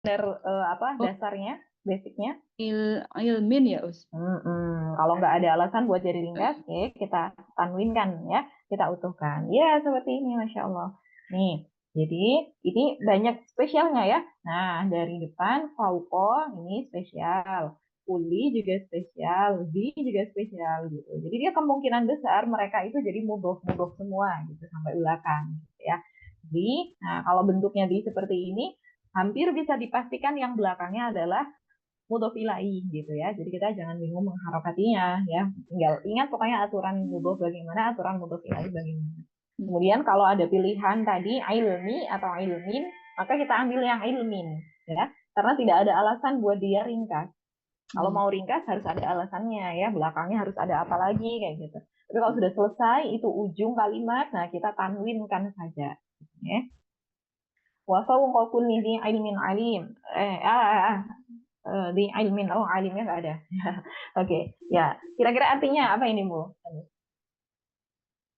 apa Oh, dasarnya, basicnya? ilmin ya, Us. Kalau nggak ada alasan buat jadi ringkas, oke, kita tanwinkan ya, kita utuhkan. Ya, seperti ini, Masya Allah. Nih, jadi ini banyak spesialnya ya. Nah, dari depan, fauko ini spesial. Uli juga spesial, bi juga spesial gitu. Jadi dia kemungkinan besar mereka itu jadi mudhof-mudhof semua gitu sampai belakang gitu ya. Jadi, nah kalau bentuknya di seperti ini, hampir bisa dipastikan yang belakangnya adalah mudhof ilaih gitu ya. Jadi kita jangan bingung mengharokatinya ya. Tinggal ingat pokoknya aturan mudhof bagaimana, aturan mudhof ilaih bagaimana. Hmm. Kemudian kalau ada pilihan tadi ilmi atau ilmin, maka kita ambil yang ilmin ya. Karena tidak ada alasan buat dia ringkas. Kalau Hmm. mau ringkas harus ada alasannya ya, belakangnya harus ada apa lagi kayak gitu. Tapi kalau sudah selesai itu ujung kalimat, nah kita tanwinkan saja. Ya. Wa fawqa kulli dhi ilmin alim. Eh, ah, ah, ah. Di ilmin, oh alimnya nggak ada. Oke, ya. Kira-kira artinya apa ini, Bu?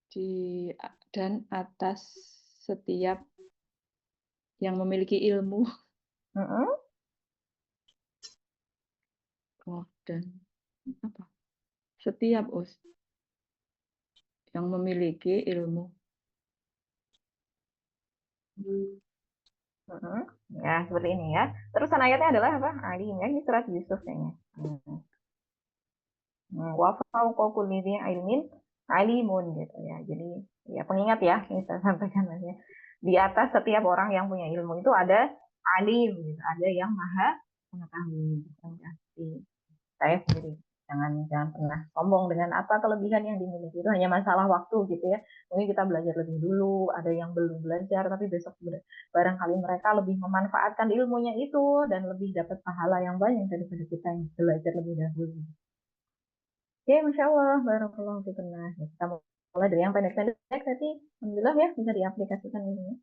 Di dan atas setiap yang memiliki ilmu. Mm-mm. Oh, dan apa? Setiap, Us, yang memiliki ilmu. Mm-mm. Ya, seperti ini ya. Terusan ayatnya adalah apa? Alim ya, ini surat Yusuf kayaknya. Wa fawqa kulli dhi ilmin alimun gitu ya. Jadi ya pengingat ya, ini saya sampaikan aja. Di atas setiap orang yang punya ilmu itu ada alim gitu, ada yang maha mengetahui. Saya sendiri jangan jangan pernah sombong dengan apa kelebihan yang dimiliki, itu hanya masalah waktu gitu ya. Mungkin kita belajar lebih dulu, ada yang belum belajar tapi besok barangkali mereka lebih memanfaatkan ilmunya itu dan lebih dapat pahala yang banyak daripada kita yang belajar lebih dahulu. Oke, Masya Allah, barakallahu fikum. Nah, kita mulai dari yang pendek-pendek tadi, alhamdulillah ya bisa diaplikasikan ini.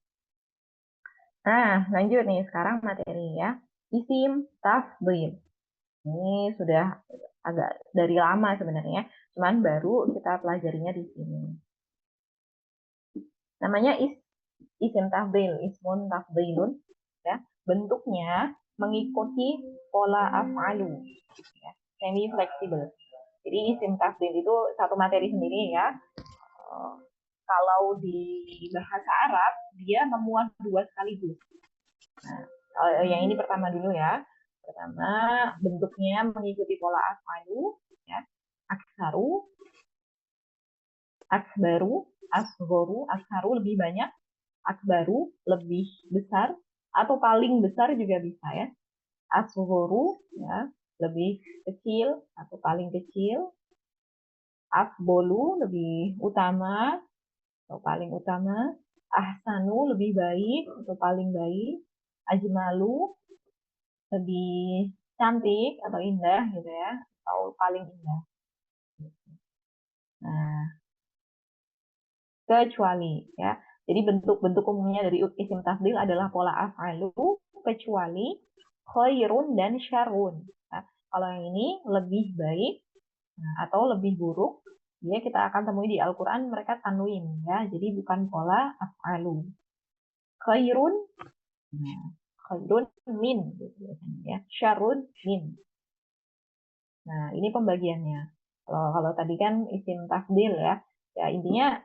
Nah, lanjut nih sekarang materi ya. Isim tafdhil. Ini sudah agak dari lama sebenarnya, cuman baru kita pelajarinya di sini. Namanya isim tafdhil, ismun tafdhilun, ya. Bentuknya mengikuti pola af'alu, ya. Semi fleksibel. Jadi isim tafdhil itu satu materi sendiri ya. Eh, Kalau di bahasa Arab dia memuat dua sekaligus. Nah, yang ini pertama dulu ya. Pertama, bentuknya mengikuti pola af'alu, ya. Aksaru, akbaru, asgoru, aksaru lebih banyak, akbaru lebih besar, atau paling besar juga bisa ya. Asgoru ya lebih kecil atau paling kecil, afbolu lebih utama atau paling utama, ahsanu lebih baik atau paling baik, ajmalu lebih cantik atau indah gitu ya, atau paling indah. Nah, kecuali ya. Jadi bentuk-bentuk umumnya dari isim tafdil adalah pola af'alu kecuali khairun dan syarun. Nah, kalau yang ini lebih baik atau lebih buruk, ya kita akan temui di Al-Quran mereka tanwin ya. Jadi bukan pola af'alu. Khairun, nah, khairun min gitu ya. Syarun min. Nah, ini pembagiannya. Kalau tadi kan isim tafdil ya. Ya intinya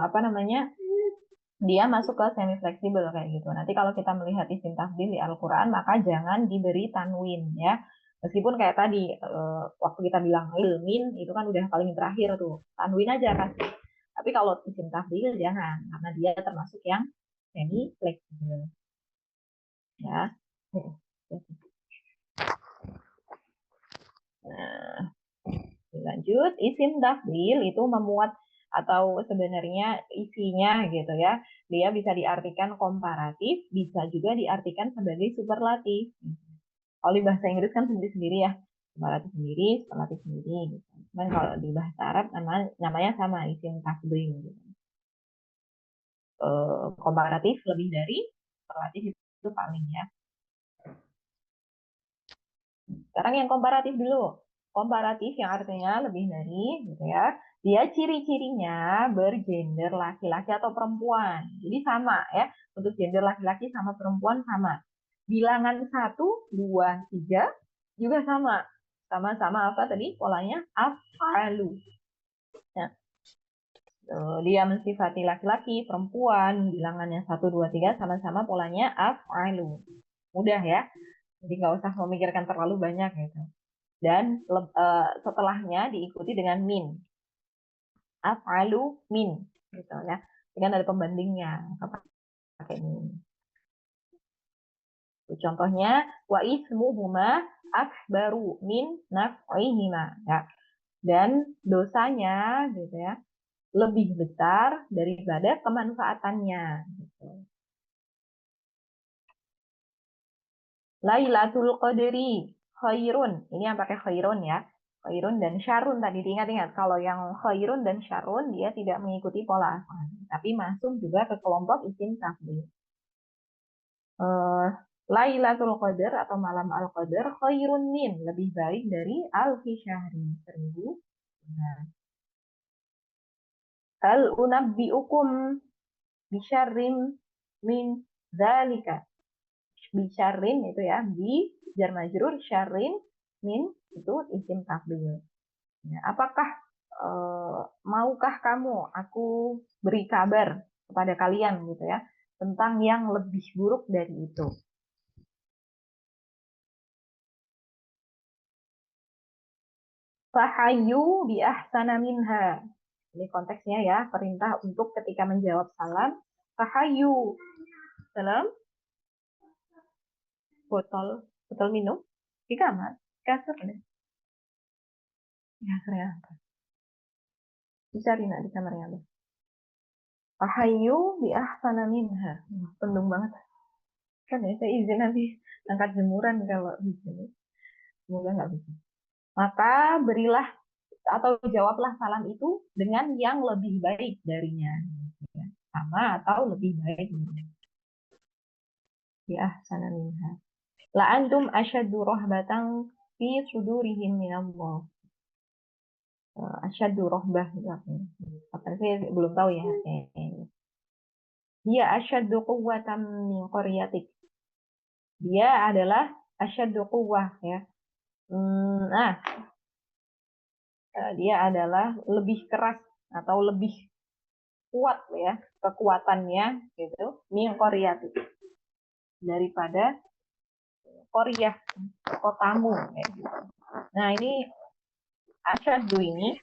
apa namanya? Dia masuk ke semi fleksibel kayak gitu. Nanti kalau kita melihat isim tafdil di Al-Qur'an maka jangan diberi tanwin ya. Meskipun kayak tadi waktu kita bilang ilmin itu kan udah paling terakhir tuh. Tanwin aja kasih. Tapi kalau isim tafdil jangan karena dia termasuk yang semi fleksibel ya. Nah, lanjut, isim tafdil itu memuat atau sebenarnya isinya gitu ya. Dia bisa diartikan komparatif, bisa juga diartikan sebagai superlatif. Kalau di bahasa Inggris kan sendiri-sendiri ya. Komparatif sendiri, superlatif sendiri gitu. Cuman kalau di bahasa Arab namanya sama, isim tafdil gitu. Komparatif lebih dari, superlatif itu paling ya. Sekarang yang komparatif dulu. Komparatif yang artinya lebih dari, gitu ya. Dia ciri-cirinya bergender laki-laki atau perempuan. Jadi sama ya. Untuk gender laki-laki sama perempuan sama. bilangan 1, 2, 3 juga sama. Sama-sama apa tadi? Polanya af'alu. Nah, dia mensifati laki-laki, perempuan, bilangannya 1, 2, 3 sama-sama polanya af'alu. Mudah ya. Jadi nggak usah memikirkan terlalu banyak gitu. Dan setelahnya diikuti dengan min. Af'alu min gitu ya. Dengan ada pembandingnya. Apa pakai min. Contohnya wa ismuhuma akbaru min naf'ihima ya. Dan dosanya gitu ya lebih besar daripada kemanfaatannya gitu. Lailatul Qadri khairun. Ini yang pakai khairun ya. Khairun dan syarun tadi diingat-ingat. Kalau yang khairun dan syarun dia tidak mengikuti pola af'al, tapi masuk juga ke kelompok isim tafdhil. Lailatul Qadar atau malam Al-Qadar khairun min, lebih baik dari alfi syahrin, 1000 bulan. Hal unabbiukum bisyarrim min dzalika. Bisyarrin itu ya, bi jar majrur, syarrin min itu isim tafdhil. Ya, apakah maukah kamu aku beri kabar kepada kalian gitu ya tentang yang lebih buruk dari itu? Fahayu bi ahsana minha. Ini konteksnya ya, perintah untuk ketika menjawab salam. Fahayu. Salam. Botol minum. Di kamar. Kasur deh. Kasur ya. Dicari nak di kamarnya. Fahayu bi ahsana minha. Penuh banget. Kan ya, saya izin nanti angkat jemuran kalau di sini. Semoga nggak bisa. Maka berilah atau jawablah salam itu dengan yang lebih baik darinya. Sama atau lebih baik darinya. Ya, sana minha. La antum asyaddu rahbatan fi sudurihim minallah. Asyaddu rahbah. Apa sih belum tahu ya. Dia asyaddu quwwatan min qaryatik. Dia adalah asyaddu quwwah ya. Nah, dia adalah lebih keras atau lebih kuat ya kekuatannya gitu min qaryatik daripada Korea kotamu ya. Nah ini asyaddu ini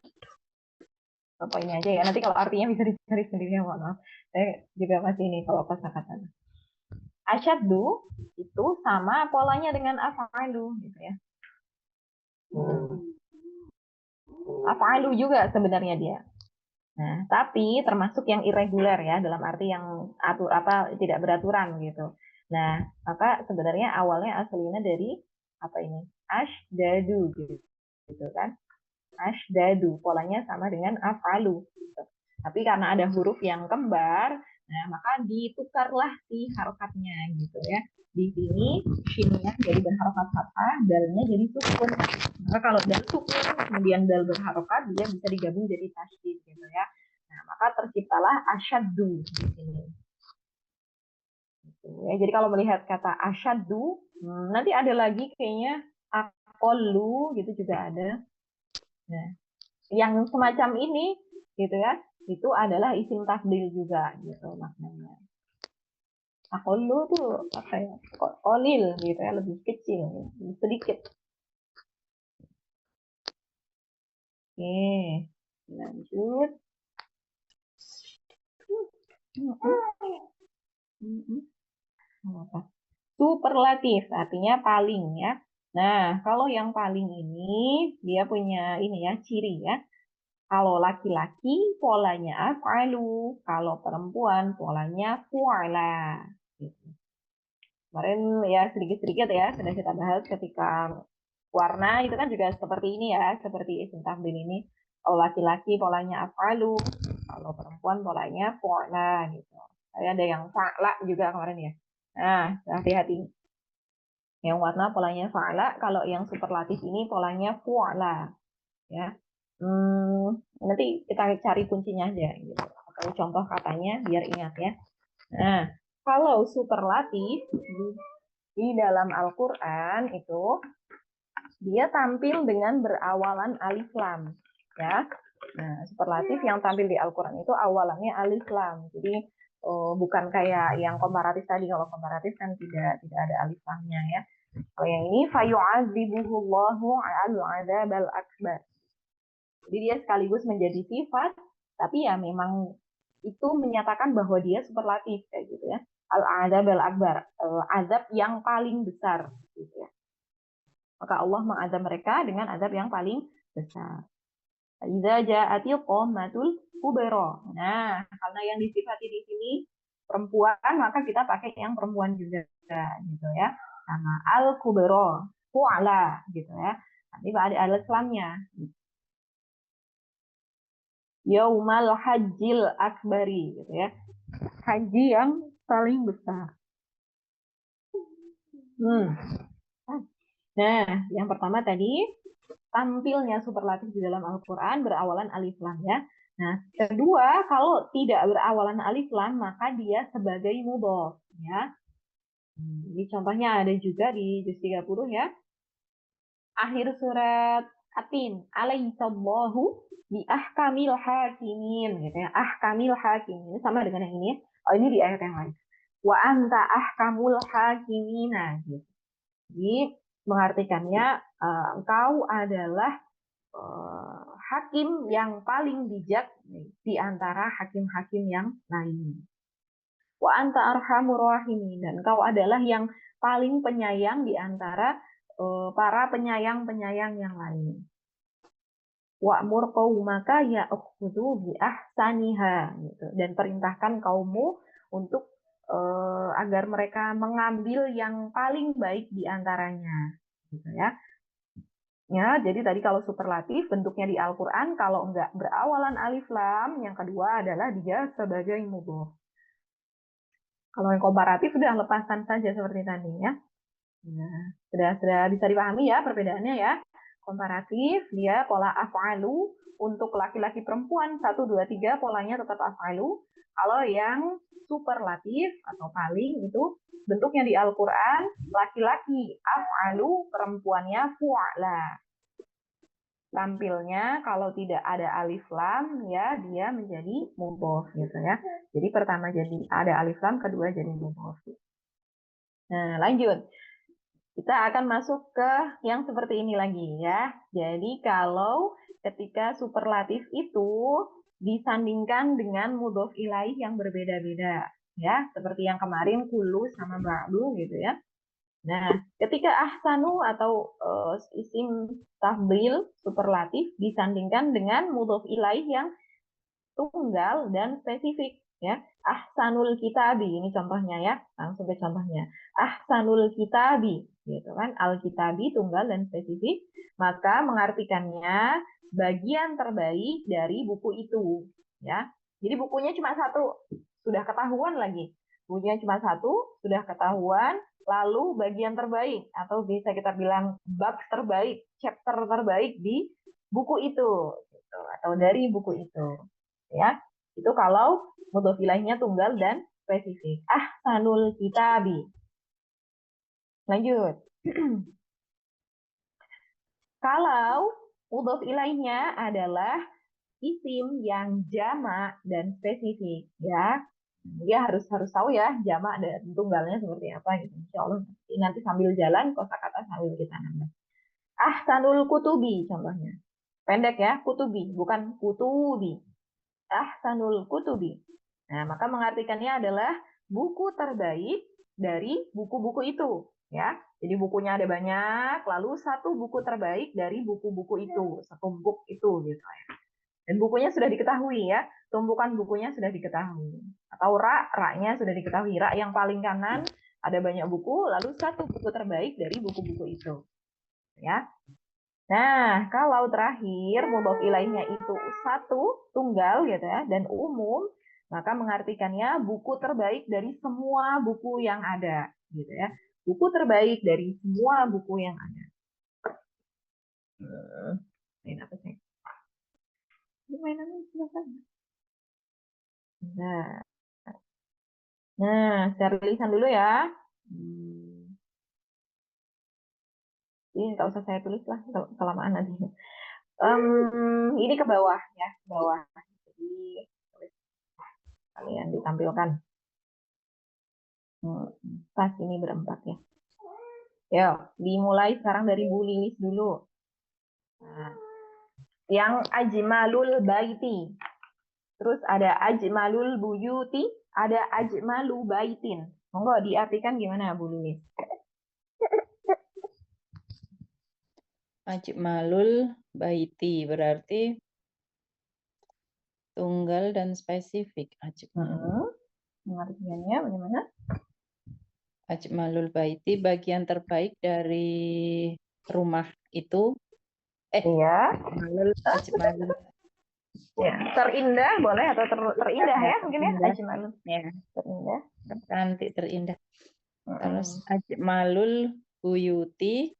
apa ini aja ya nanti kalau artinya bisa dicari sendiri ya mohon maaf saya juga masih ini kalau kosakata asyaddu itu sama polanya dengan af'alu gitu ya af'alu juga sebenarnya dia. Nah tapi termasuk yang irregular ya dalam arti yang tidak beraturan gitu. Nah maka sebenarnya awalnya aslinya dari apa ini ashdadu gitu kan ashdadu polanya sama dengan afalu gitu. Tapi karena ada huruf yang kembar nah maka ditukarlah si harokatnya gitu ya di sini shinnya jadi berharokat fathah dalnya jadi sukun maka kalau dal sukun kemudian dal berharokat dia bisa digabung jadi tasydid gitu ya nah maka terciptalah asyaddu di sini gitu, ya. Jadi kalau melihat kata asyaddu nanti ada lagi kayaknya aqallu gitu juga ada nah yang semacam ini gitu ya itu adalah isim tafdil juga gitu maknanya aqallu tuh apa ya qalil gitu ya lebih kecil lebih sedikit oke lanjut apa superlatif artinya paling ya nah kalau yang paling ini dia punya ini ya ciri ya kalau laki-laki polanya af'alu, kalau perempuan polanya fu'ala. Gitu. Kemarin ya sedikit-sedikit ya sudah kita bahas ketika warna itu kan juga seperti ini ya, seperti isim tafdhil ini. Kalau laki-laki polanya af'alu, kalau perempuan polanya fu'ala gitu. Saya ada yang fa'la juga kemarin ya. Nah, hati-hati. Yang warna polanya fa'ala, kalau yang superlatif ini polanya fu'ala. Ya. Nanti kita cari kuncinya aja gitu. Atau contoh katanya biar ingat ya. Nah, kalau superlatif di dalam Al-Quran itu dia tampil dengan berawalan alif lam, ya. Nah, superlatif yang tampil di Al-Quran itu awalannya alif lam. Jadi bukan kayak yang komparatif tadi. Kalau komparatif kan tidak ada alif lamnya, ya. Kalau yang ini fayu'adzibuhullahu al-'adzabal akbar. Jadi dia sekaligus menjadi sifat, tapi ya memang itu menyatakan bahwa dia superlatif kayak gitu, ya. Al-'adzabal akbar, azab yang paling besar gitu, ya. Maka Allah mengazab mereka dengan azab yang paling besar. Idza ja'atil qammatul kubra. Nah, karena yang disifati di sini perempuan, maka kita pakai yang perempuan juga gitu, ya. Sama al kubra, fu'ala gitu, ya. Nanti ada alat selamnya. Yaumal hajjil akbari gitu, ya. Haji yang paling besar. Nah, yang pertama tadi tampilnya superlatif di dalam Al-Quran berawalan alif lam, ya. Nah, kedua, kalau tidak berawalan alif lam, maka dia sebagai mudhof, ya. Jadi contohnya ada juga di juz 30, ya. Akhir surat Atin, alaihissallahu bi ahkamil hakimin gitu, ya. Ahkamil hakimin sama dengan yang ini. Oh, ini di ayat yang lain. Wa anta ahkamul hakimina gitu. Jadi mengartikannya engkau adalah hakim yang paling bijak di antara hakim-hakim yang lain. Wa anta arhamur rahimin, dan engkau adalah yang paling penyayang di antara para penyayang-penyayang yang lain. Wa'mur qaumaka ya'khudhu bi ahsaniha gitu. Dan perintahkan kaummu untuk agar mereka mengambil yang paling baik di antaranya gitu, ya. Ya, jadi tadi kalau superlatif bentuknya di Al-Quran, kalau enggak berawalan alif lam, yang kedua adalah dia sebagai mudhof. Kalau yang komparatif sudah lepaskan saja seperti tadi, ya. Nah, sudah bisa dipahami ya perbedaannya, ya. Komparatif dia pola af'alu, untuk laki-laki perempuan 1 2 3 polanya tetap af'alu. Kalau yang superlatif atau paling itu bentuknya di Al-Quran laki-laki af'alu, perempuannya fu'ala. Tampilnya kalau tidak ada alif lam, ya dia menjadi mudhof gitu, ya. Jadi pertama jadi ada alif lam, kedua jadi mudhof. Nah, lanjut. Kita akan masuk ke yang seperti ini lagi, ya. Jadi kalau ketika superlatif itu disandingkan dengan mudhof ilaih yang berbeda-beda, ya, seperti yang kemarin kulu sama ba'du gitu, ya. Nah, ketika ahsanu atau isim tafdhil superlatif disandingkan dengan mudhof ilaih yang tunggal dan spesifik, ya. Ahsanul kitabi, ini contohnya, ya. Langsung ke contohnya. Ahsanul kitabi, gitu kan. Al-kitabi tunggal dan spesifik, maka mengartikannya bagian terbaik dari buku itu, ya. Jadi bukunya cuma satu, sudah ketahuan lagi. Bukunya cuma satu, sudah ketahuan, lalu bagian terbaik atau bisa kita bilang bab terbaik, chapter terbaik di buku itu, gitu, atau dari buku itu, ya. Itu kalau mudhof ilaihnya tunggal dan spesifik. Ahsanul kitabi. Lanjut. Kalau mudhof ilaihnya adalah isim yang jamak dan spesifik, ya. Dia harus tahu, ya, jamak dan tunggalnya seperti apa gitu. Insya Allah nanti sambil jalan kosakata sambil kita nambah. Ahsanul kutubi contohnya. Pendek, ya, kutubi, bukan kutubi. Ahsanul kutubi. Nah, maka mengartikannya adalah buku terbaik dari buku-buku itu, ya. Jadi bukunya ada banyak, lalu satu buku terbaik dari buku-buku itu, setumpuk itu gitu, ya. Dan bukunya sudah diketahui, ya. Tumpukan bukunya sudah diketahui. Atau rak-nya sudah diketahui. Rak yang paling kanan ada banyak buku, lalu satu buku terbaik dari buku-buku itu, ya. Nah, kalau terakhir mudhof ilaihnya itu satu, tunggal gitu, ya, dan umum, maka mengartikannya buku terbaik dari semua buku yang ada gitu, ya. Buku terbaik dari semua buku yang ada. Main apa sih? Mainannya selesai. Nah, saya tulisan dulu, ya. Ini nggak usah saya tulis lah, kelamaan nanti. Ini ke bawah ya, ke bawah. Jadi kalian ditampilkan. Pas ini berempat ya. Yo, dimulai sekarang dari Bu Lilis dulu. Nah, yang ajmalul baiti. Terus ada ajmalul buyuti, ada ajmalu baitin. Monggo diartikan gimana Bu Lilis? Ajmalul baiti berarti tunggal dan spesifik. Pengertiannya bagaimana? Ajmalul baiti bagian terbaik dari rumah itu. Iya. Ajmalul. Ya, terindah boleh atau terindah ya mungkin ya ajmalul. Ya, Terindah. cantik, terindah. Terus ajmalul buyuti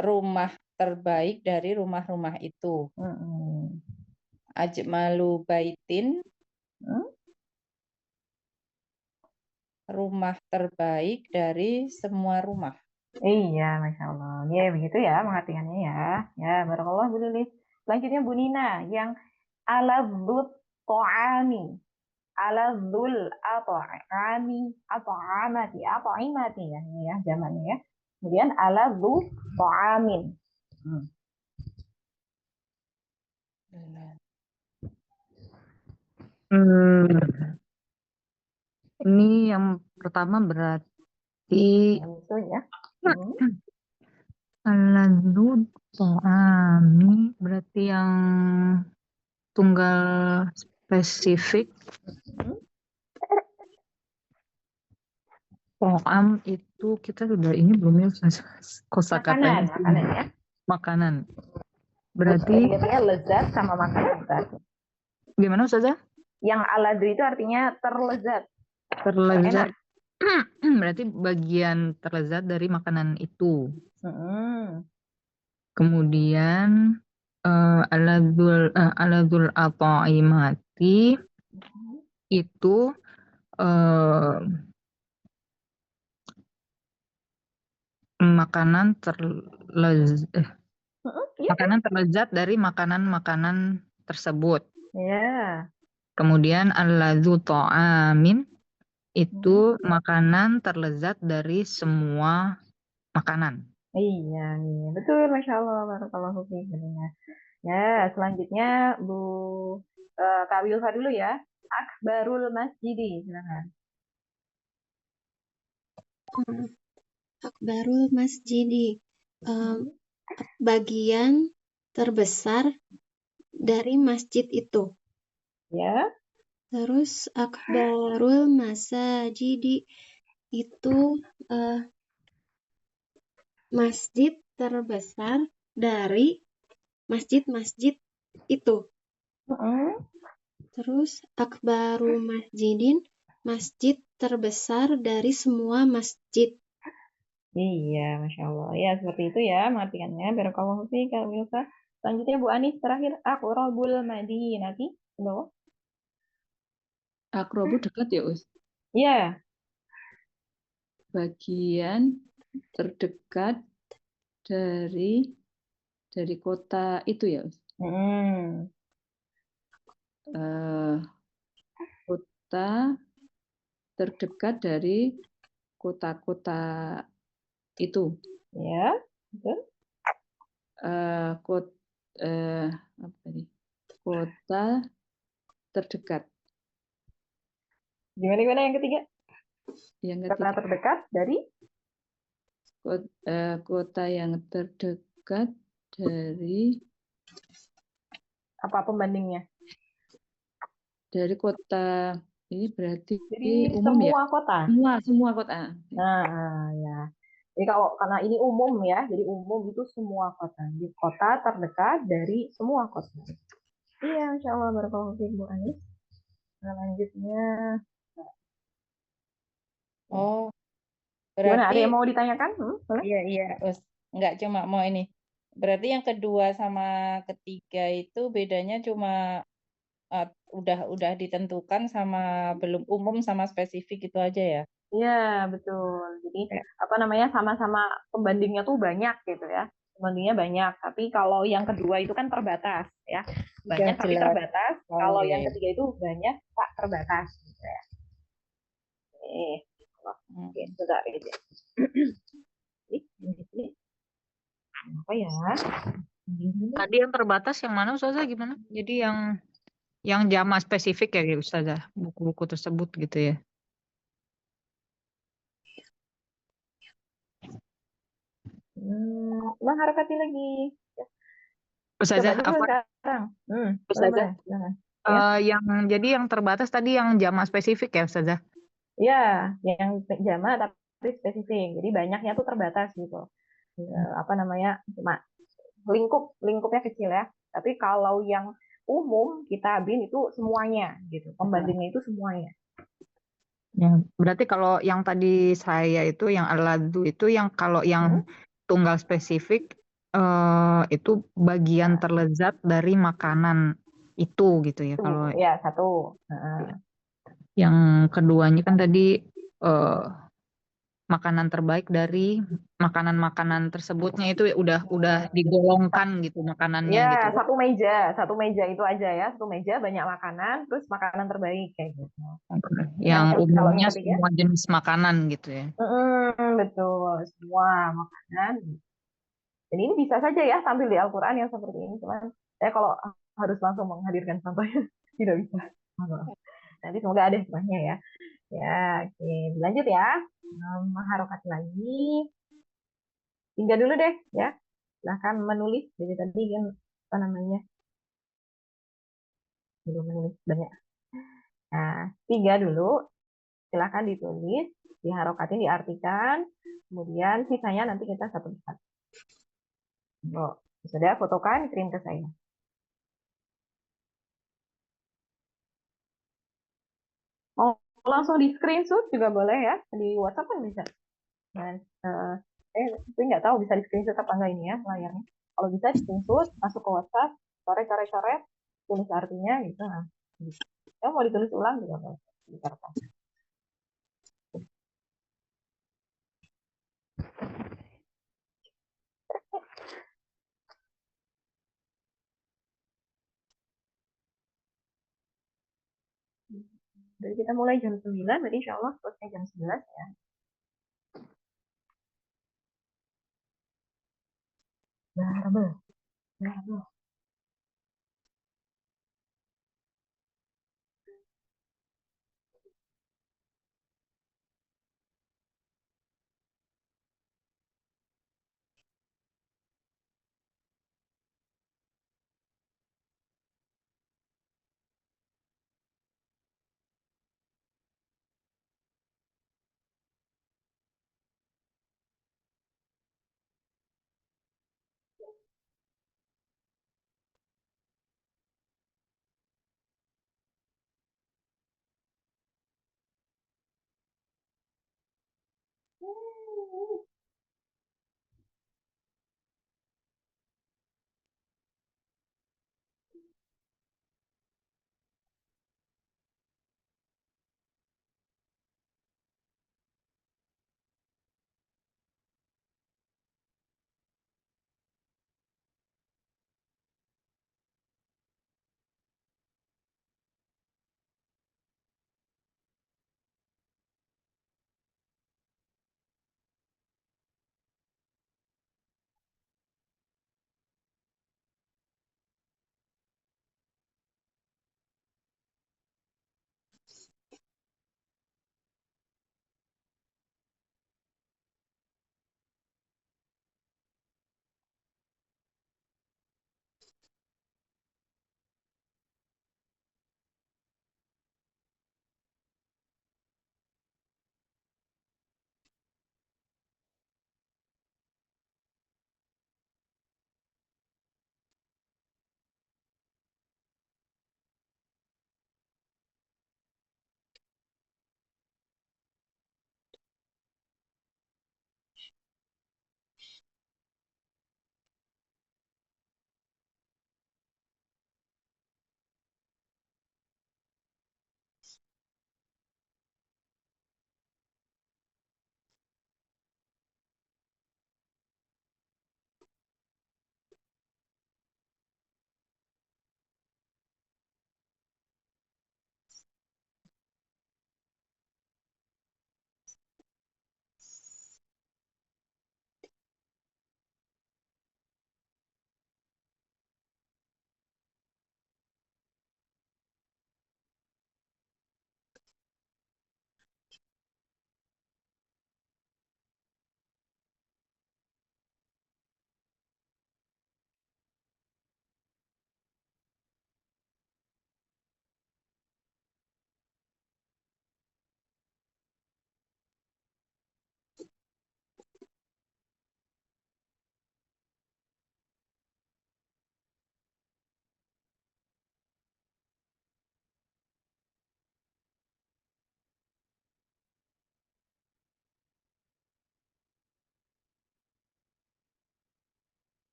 rumah terbaik dari rumah-rumah itu. Ajmalu baitin rumah terbaik dari semua rumah. Iya, Masya Allah. Ya, begitu ya pengertiannya ya. Ya, barakallah Bu Lilis. Selanjutnya Bu Nina, yang aladzut to'ami. Aladzul ato'ami, ato'amati, ato'imati ya, ini ya zamannya ya. Kemudian aladzu to'amin. Ini yang pertama berarti Itu ya. Aladzu to'ami berarti yang tunggal spesifik. To'am itu kita sudah ini belum ya kosakatanya. Makanan ya. Makanan. Berarti lezat sama makanan berarti. Gimana Ustazah? Yang aladzu itu artinya terlezat. Terlezat. Berarti bagian terlezat dari makanan itu. Kemudian aladzul at'imati itu makanan terlezat dari makanan-makanan tersebut. Ya. Kemudian alladzu ta'amin itu makanan terlezat dari semua makanan. Iya, betul, Masya Allah, barakallahu fiik. Ya, selanjutnya Bu Kak Wilfa dulu ya. Akbarul masjidi, silakan. Akbarul masjidi, bagian terbesar dari masjid itu. Ya. Terus akbarul masajidi itu masjid terbesar dari masjid-masjid itu. Terus akbaru masjidin, masjid terbesar dari semua masjid. Iya, Masya Allah. Ya, seperti itu ya mengartikannya. Barakallahu fiik, Kak Wilfa. Selanjutnya Bu Anis, terakhir. Aqrabul madinati. Ke bawah. Aqrabu dekat ya, Us? Iya. Bagian terdekat dari kota itu ya, Us? Kota terdekat dari kota-kota itu. Ya, betul. Kota terdekat. Gimana yang ketiga? Yang kota terdekat dari kota yang terdekat dari apa pembandingnya? Dari kota ini berarti jadi umum semua ya? Kota. Semua kota. Nah, ya. Jadi karena ini umum ya, jadi umum itu semua kota. Jadi kota terdekat dari semua kota. Iya, Insya Allah, barakallahu fiik Bu Anis. Selanjutnya. Oh, Gimana? Ada berarti yang mau ditanyakan? Iya, nggak cuma mau ini. Berarti yang kedua sama ketiga itu bedanya cuma udah ditentukan sama belum umum sama spesifik itu aja ya. Iya, betul. Jadi Kayak apa namanya sama-sama pembandingnya tuh banyak gitu ya. Pembandingnya banyak, tapi kalau yang kedua itu kan terbatas ya. udah Banyak tapi jelas. terbatas. Oh Kalau iya, yang iya. ketiga itu banyak tak terbatas gitu ya. Hmm. Oke, sudah gitu. Ini apa ya? Tadi yang terbatas yang mana Ustazah gimana? Jadi yang jama spesifik ya Ustazah, buku-buku tersebut gitu ya. Bang Harakati lagi. Coba Ustazah dulu apa? sekarang. Boleh, Ustazah boleh. Silakan. Ya. jadi yang terbatas tadi yang jama spesifik ya Ustazah. Ya, yang jama tapi spesifik. Jadi banyaknya tuh terbatas gitu. Apa namanya? Cuma lingkupnya kecil ya. Tapi kalau yang umum kita bin itu semuanya gitu. Pembandingnya itu semuanya. Ya, berarti kalau yang tadi saya itu yang aladu itu yang kalau yang Hmm? tunggal spesifik itu bagian Nah, terlezat dari makanan itu gitu ya. itu Kalau ya satu. Nah, yang keduanya kan tadi eh, makanan terbaik dari makanan-makanan tersebutnya itu udah digolongkan gitu makanannya ya gitu. satu meja itu aja ya. Satu meja banyak makanan, terus makanan terbaik kayak gitu. Yang Kalau umumnya yang ketiga, semua jenis makanan gitu ya. betul semua makanan. Dan ini bisa saja ya tampil di Al-Quran yang seperti ini. Cuman saya kalau harus langsung menghadirkan contohnya tidak bisa. Nanti semoga ada hikmahnya ya. Ya, oke. Lanjut ya. Harokat lagi. Tinggal dulu deh ya. Silahkan menulis. Jadi tadi kan apa namanya? Belum menulis banyak. Nah, tiga dulu. Silahkan ditulis. Diharokatin, diartikan. Kemudian sisanya nanti kita satu-satu. Oh, sudah fotokan, kirim ke saya. Mau langsung di screenshot juga boleh ya. Di WhatsApp kan bisa. Dan tapi nggak tahu bisa di screenshot apa enggak ini ya layarnya. Kalau bisa di screenshot, masuk ke WhatsApp, coret-coret-coret, tulis artinya gitu. Nah, ya mau ditulis ulang juga boleh di kertas. Jadi kita mulai jam 9, berarti insya Allah selesai jam 11 ya. Nah, nah,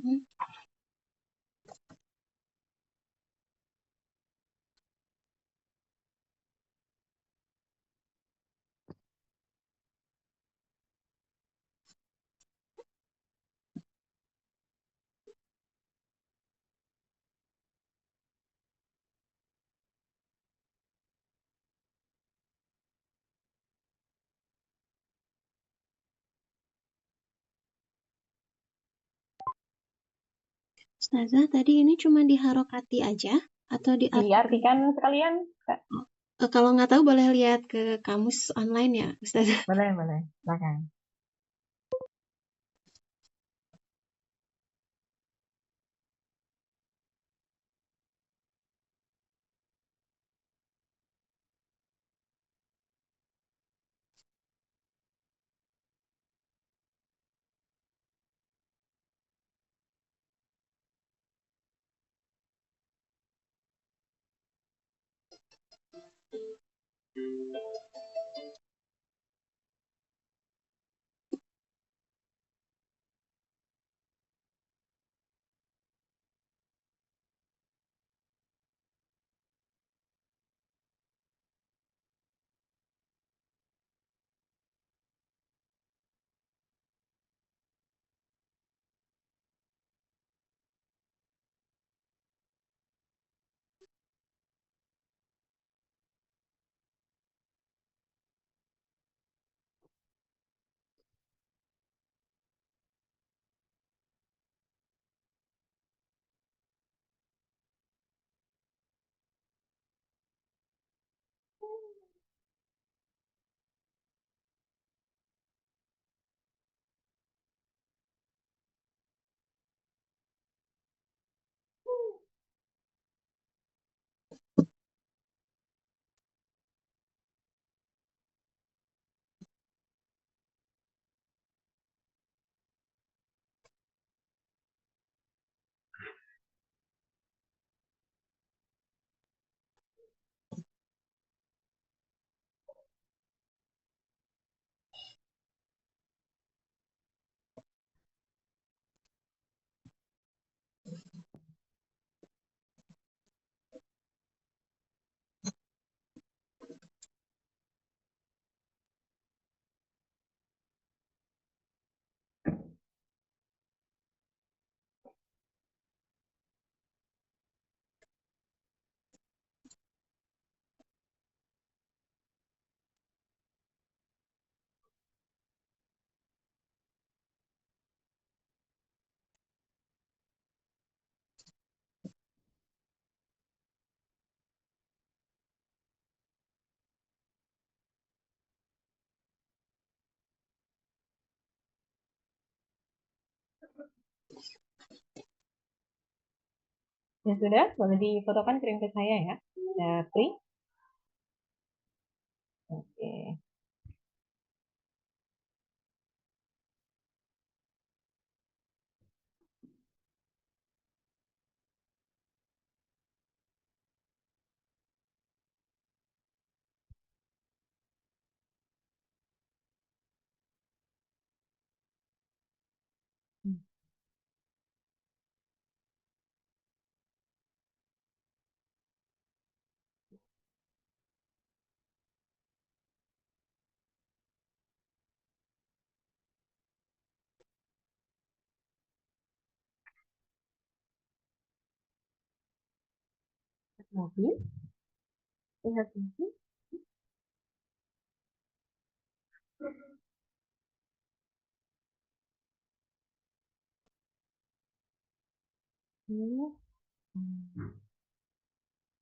Hmm. Ustazah, tadi ini cuma diharokati aja atau diartikan? Diartikan sekalian, Kak. Kalau nggak tahu boleh lihat ke kamus online ya, Ustazah. Boleh, silakan. Ya sudah, boleh difotokan kirim ke saya ya. Japri. Oke. Mobil, lihat mobil. Hmm.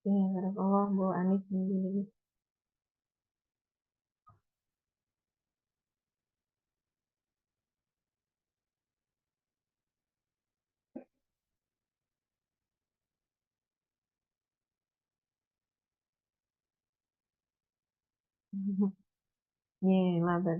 Ya, Allah, Bu Anis sendiri. Nih, labar.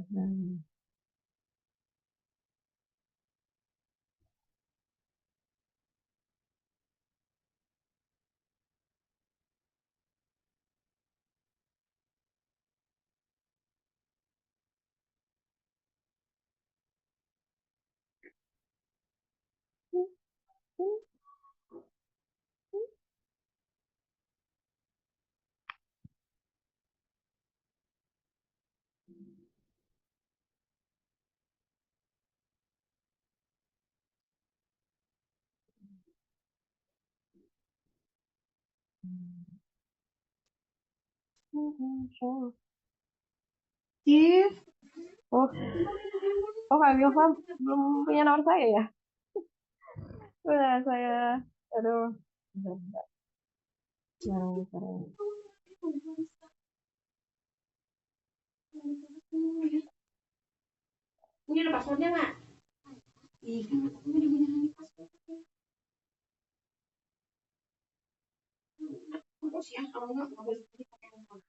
Steve, Oh, Kak Wilfa belum punya nomor saya ya? Udah saya, aduh, bentar, bentar. ini ada passwordnya nggak? Iya, kan katanya dibilang passwordnya. Terus ya, kalau nggak boleh pakai handphone.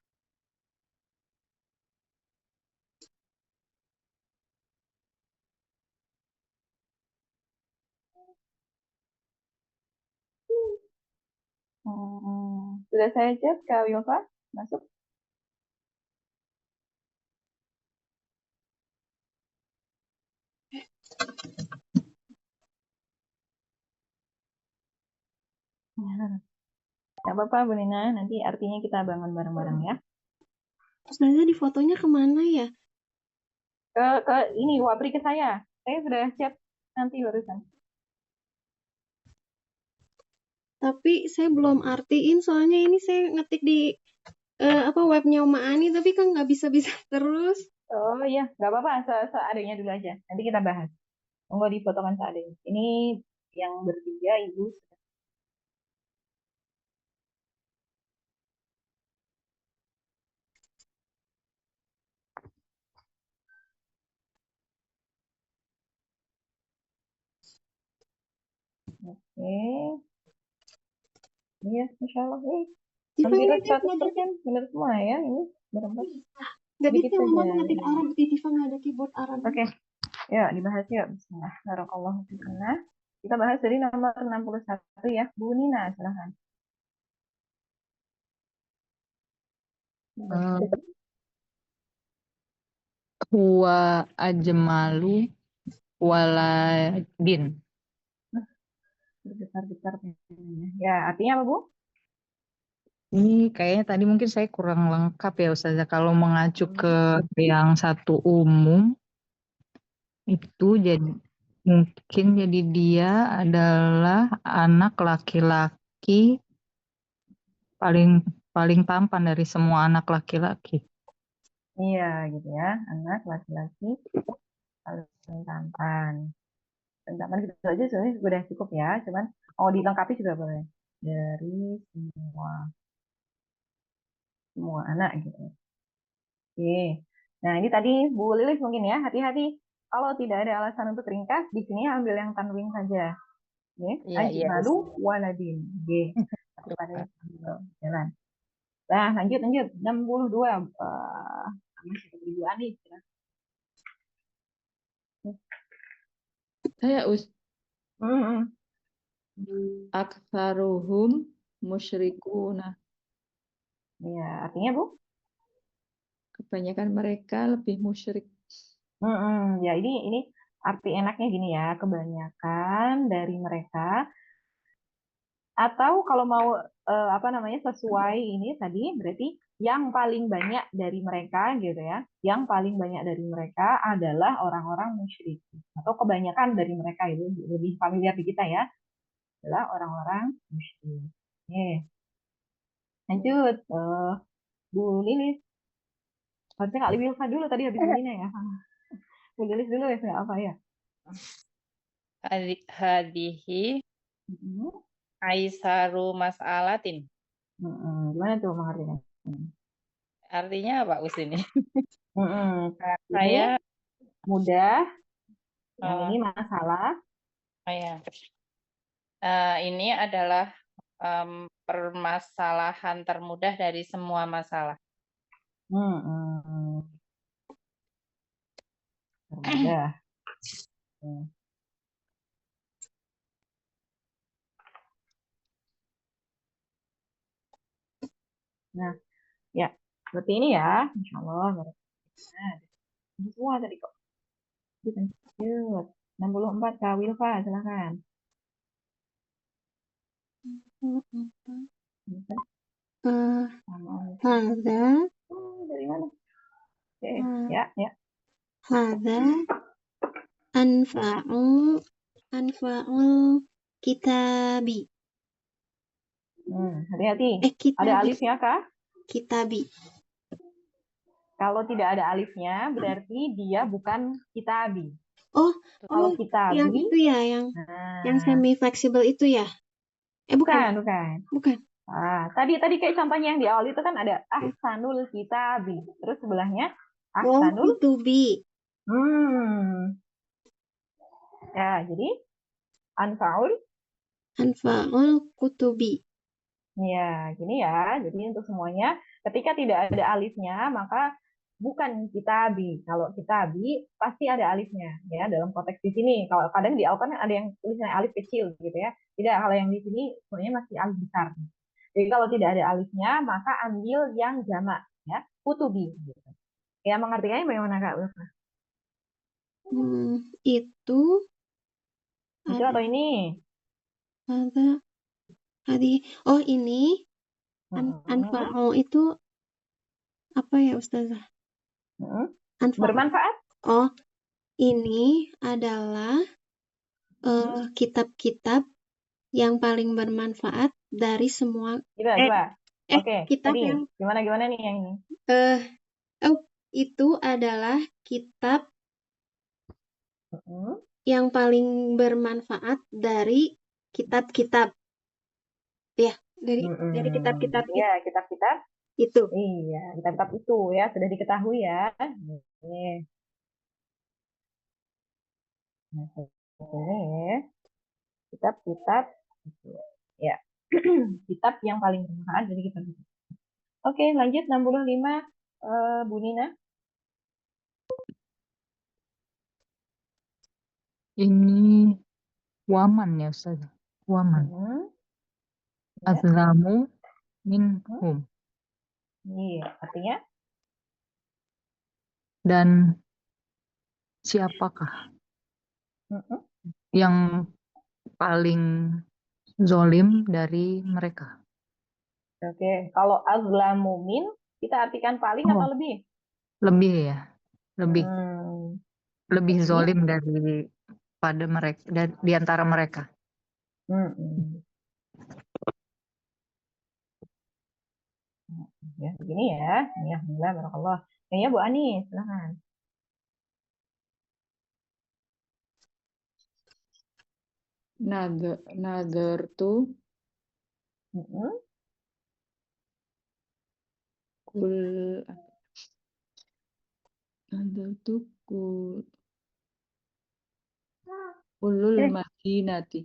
Sudah saya chat Kak Wilfa, masuk. Nggak apa-apa Bu Nina, nanti artinya kita bangun bareng-bareng ya. Ustazah di fotonya kemana ya? Ke ini Wapri ke saya sudah chat nanti barusan. Tapi saya belum artiin, soalnya ini saya ngetik di webnya Oma Ani, tapi kan nggak bisa-bisa terus. Oh iya, nggak apa-apa, seadanya dulu aja. Nanti kita bahas. Enggak difotokan seadanya. Ini yang bertiga Ibu. Oke. Iya, Masya Allah. Bisa Hampir nggak, Dep? 100% benar semua ya. Ini berempat. Nggak bisa, Sedikit Mama saja. ngetik Arab di Tifa nggak ada keyboard Arab. Oke. Ya, dibahas yuk. Bismillah. Barakallahu fiikunna. Kita bahas dari nomor 61 ya. Bu Nina, silahkan. Huwa ajmalu waladin. Bergetar-getar penanya. Ya, artinya apa, Bu? Ini kayaknya tadi mungkin saya kurang lengkap ya Ustazah. Kalau mengacu ke yang satu umum, itu mungkin jadi dia adalah anak laki-laki paling paling tampan dari semua anak laki-laki. Iya, gitu ya. Anak laki-laki paling tampan. Paling tampan gitu aja sebenarnya sudah cukup ya. Cuman mau dilengkapi juga boleh. Dari semua anak gitu. Oke. Nah, ini tadi Bu Lilis mungkin ya, hati-hati. Kalau tidak ada alasan untuk ringkas, di sini ambil yang tanwin saja. Oke. Iya, iya. Ajmalu waladin. Oke. Satu pada jalan. Nah, lanjut. 62. Masih Ibu Ani. Saya Hmm. aksaruhum musyrikuna. Ya, artinya Bu? Kebanyakan mereka lebih musyrik. Ya, ini arti enaknya gini ya, kebanyakan dari mereka atau kalau mau apa namanya sesuai ini tadi berarti yang paling banyak dari mereka gitu ya. Yang paling banyak dari mereka adalah orang-orang musyrik atau kebanyakan dari mereka itu lebih familiar di kita ya, adalah orang-orang musyrik. Oke, lanjut Bu Lilis. Harusnya Kak Wilfa dulu tadi habis Bu Nina ya. Bu Lilis dulu ya, nggak apa ya. Hadihi Mm-mm. aisaru mas'alatin. Gimana tuh mengertinya? Artinya apa Us ini? Ini Saya mudah, yang oh, ini masalah. ya. Ini adalah permasalahan termudah dari semua masalah. Termudah. Nah, ya seperti ini ya, Insya Allah. Nah, ini semua tadi kok. Lanjut. 64 Kak Wilfa, silakan. Apa? Bisa. Eh, Sama. Hadza, Dari mana? Oke, eh, ya. hadza anfa'ul kitabi. Hati-hati. Ada Kitabi, alifnya kah? kitabi. Kalau tidak ada alifnya, berarti dia bukan kitabi. Oh, Kalau yang kitabi, itu ya, yang nah, semi fleksibel itu ya? Bukan. bukan. Tadi kayak contohnya yang di awal itu kan ada ahsanul kitabi. Terus sebelahnya Oh, ahsanul. kutubi. Ya, jadi anfaul. Anfa'ul kutubi. Ya, gini ya. Jadi untuk semuanya, ketika tidak ada alifnya, maka bukan kitabi. Kalau kitabi pasti ada alifnya, ya dalam konteks di sini. Kalau kadang di Al-Quran ada yang tulisannya alif kecil, gitu ya. Tidak, kalau yang di sini sebenarnya masih alif besar. Jadi kalau tidak ada alifnya, maka ambil yang jamak, ya, kutubi. Gitu. Ya, mengartikannya bagaimana Kak? Itu Itu atau ini? ada tadi. Oh, ini Mm-mm. anfa'u itu apa ya Ustazah? Mm-mm. Anfa'u. Bermanfaat? Oh, ini adalah kitab-kitab yang paling bermanfaat dari semua. Coba. Oke, Kitab tadi yang gimana nih yang ini? itu adalah kitab Mm-mm. yang paling bermanfaat dari kitab-kitab. Ya, dari kitab-kitab Iya, kitab-kitab itu. Iya, kitab-kitab itu ya sudah diketahui ya. Ini, ini kitab-kitab itu. Ya, kitab yang paling bermanfaat dari kitab itu. Oke, lanjut 65 Bu Nina. Ini waman ya Ustaz. Waman. Ya. Azlamu minhum. Iya, artinya Dan siapakah yang paling zolim dari mereka? oke. Kalau azlamu min kita artikan paling Oh, atau lebih? lebih ya. Lebih Lebih. zolim dari pada mereka di antara mereka. Ya, begini ya. Ya, alhamdulillah, barakallah. Ya, Bu Ani, silahkan. Nador tuh kul nador tuh kulul madinati.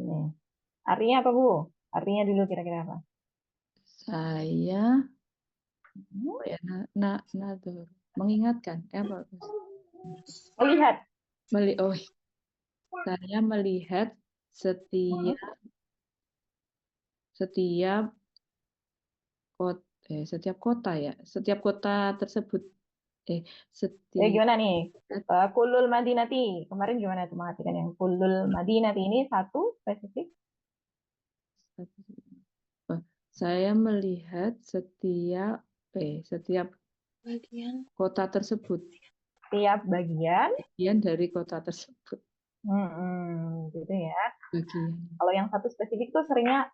Ini. Artinya apa, Bu? Artinya dulu kira-kira apa? Saya nador mengingatkan apa? Melihat. Saya melihat setiap kota ya, setiap kota tersebut. Gimana nih? Kulul Madinati. Kemarin gimana tuh mengartikan yang Kulul Madinati ini satu spesifik? Saya melihat setiap bagian kota tersebut. Setiap bagian Dari kota tersebut. Gitu ya. Bagian. Kalau yang satu spesifik tuh seringnya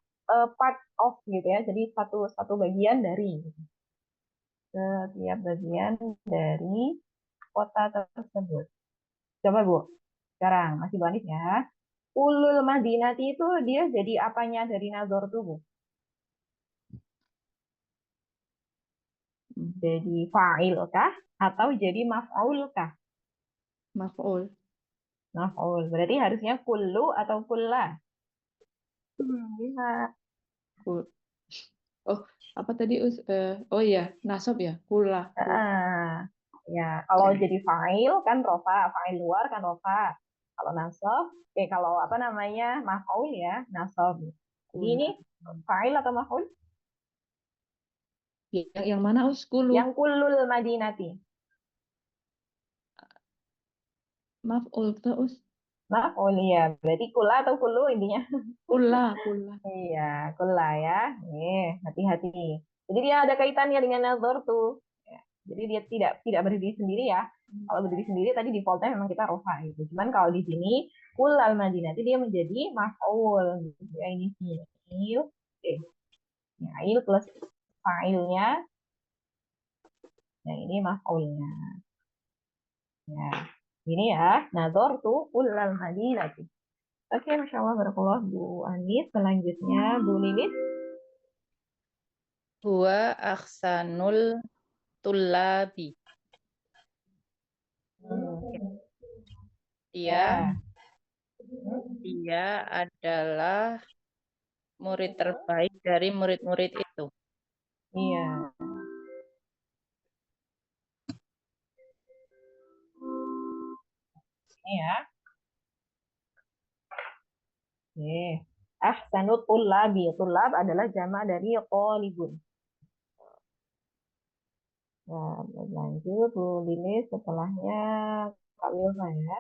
part of gitu ya. Jadi satu bagian dari. Setiap bagian dari kota tersebut. Coba Bu, sekarang masih Bu Anif ya. Ulul Madinati itu dia jadi apanya dari nazar tuh Bu? Jadi fa'il kah? Atau jadi maf'ul kah? Maf'ul. Maf'ul. Berarti harusnya kullu atau kulla? Lihat. Oh, apa tadi? Oh ya, nasab ya, kula. Ya, kalau jadi fa'il kan rofa, fa'il luar kan rofa. Kalau nasab, kalau apa namanya maf'ul ya nasab. Jadi ini fa'il atau maf'ul? Yang mana Yang kullul Madinati. Maf'ul terus. Maf'ul ya. Berarti kula atau kulu intinya. Kula. Iya, kula ya. Hati-hati. Jadi dia ada kaitannya dengan nazar tuh. Ya, jadi dia tidak berdiri sendiri ya. Kalau berdiri sendiri tadi defaultnya memang kita rofa gitu. Cuman kalau di sini kulal madinati dia menjadi maf'ul gitu. Ya ini fi'il. Oke. Fi'il plus fa'ilnya. Yang ini maf'ulnya. Ya. Ini ya, nazar tuh kulal madinati. Oke, Masya Allah, barakallah Bu Anis. Selanjutnya Bu Lilis. Huwa ahsanul tullabi. Hmm, Dia ya. dia adalah murid terbaik dari murid-murid itu. Iya. Ini ya. Oke. Ahsanut tullabi. Tullab adalah jama dari qalibun. Nah, lanjut Bu Lilis setelahnya Kak Wilma ya.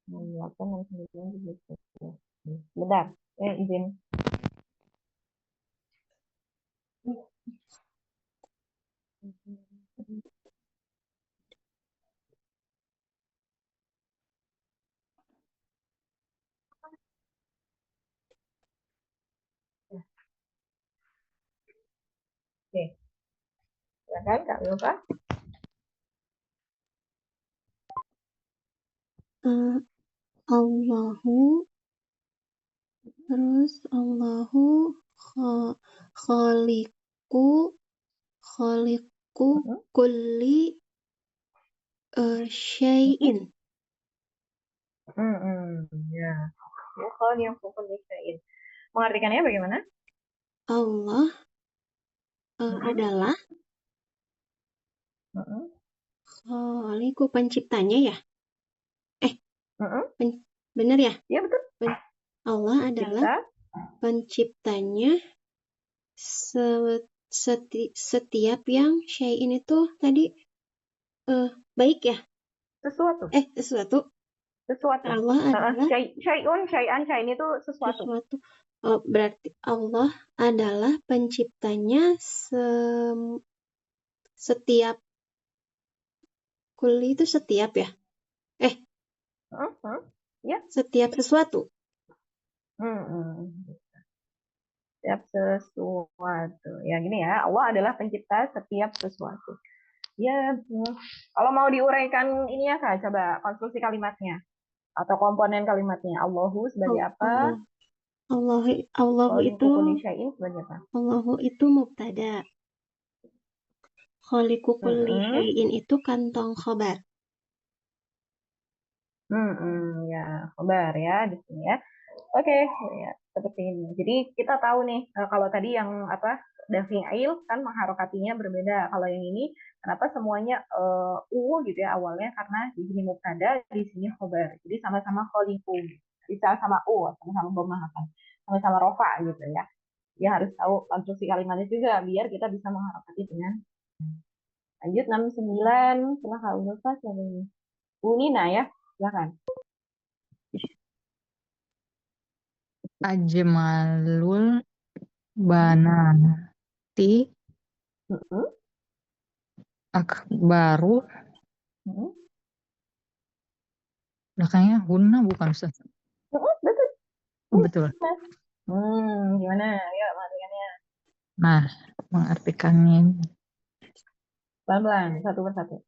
68, 69, 70. Bentar, izin. Oke, silakan Kak Wilma. Allahu, terus Allahu khaliqu khaliqu kulli syai'in. Ya. Bukan yang pukul disain. Mengartikannya bagaimana? Allah adalah khaliqu penciptanya ya? Benar ya? Iya betul. Allah adalah penciptanya setiap yang syai'in itu tadi baik ya? Sesuatu. Sesuatu. Allah adalah syai'an itu sesuatu. Berarti Allah adalah penciptanya setiap kuli itu setiap ya? Ya. Setiap sesuatu. Setiap sesuatu. Ya gini ya, Allah adalah pencipta setiap sesuatu. Ya, kalau mau diuraikan ini ya Kak, coba konstruksi kalimatnya atau komponen kalimatnya. Allahu sebagai apa? Allahu itu sebagai apa? Allahu itu mubtada. Khaliqu kulli syai'in itu kantong khobar. Ya, khobar ya di sini ya. Oke, ya, seperti ini. Jadi kita tahu nih kalau tadi yang apa dan fi'il kan mengharokatinya berbeda. Kalau yang ini kenapa semuanya gitu ya awalnya karena di sini mubtada, di sini khobar. Jadi sama-sama khaliqu. Bisa sama sama-sama dhammah kan. Sama-sama rofa gitu ya. Ya harus tahu konstruksi kalimatnya juga biar kita bisa mengharokati dengan lanjut 69 setelah kalau lupa siapa ini? Bu Nina ya, silakan. Ajmalul banati akbaru. Belakangnya hunna bukan Ustaz? Betul. Betul. Gimana? Ya, mengartikannya. Nah, mengartikannya Pelan-pelan, satu persatu.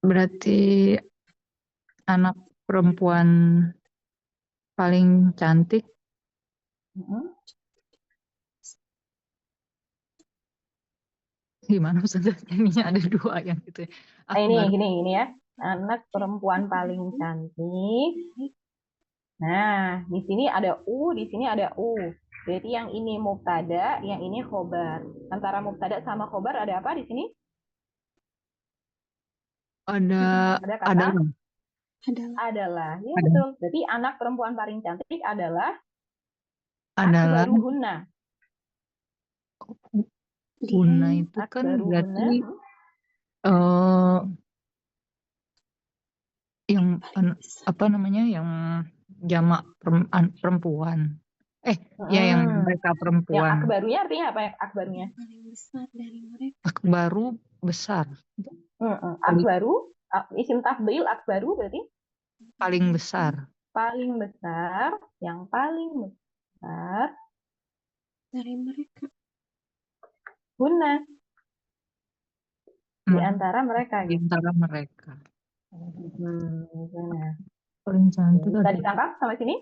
berarti anak perempuan paling cantik. Gimana Ustaz? Ininya ada dua yang gitu. Ini ya. Anak perempuan paling cantik. Nah, di sini ada di sini ada U. Berarti yang ini mubtada, yang ini khobar. Antara mubtada sama khobar ada apa di sini? Ada kata adalah. Ya betul. Berarti anak perempuan paling cantik adalah akbaruhunna. Hunna itu kan berarti yang apa namanya yang jamak perempuan. Ya yang mereka Yang perempuan. akbarunya artinya apa ya? Akbarunya? Yang paling besar dari mereka. Akbaru besar. Akbaru, isim tafdhil akbaru berarti Paling besar. paling besar, yang paling besar Dari mereka. guna di antara mereka Di gitu. antara mereka. Guna. Paling cantik Bisa ada. ditangkap sampai sini?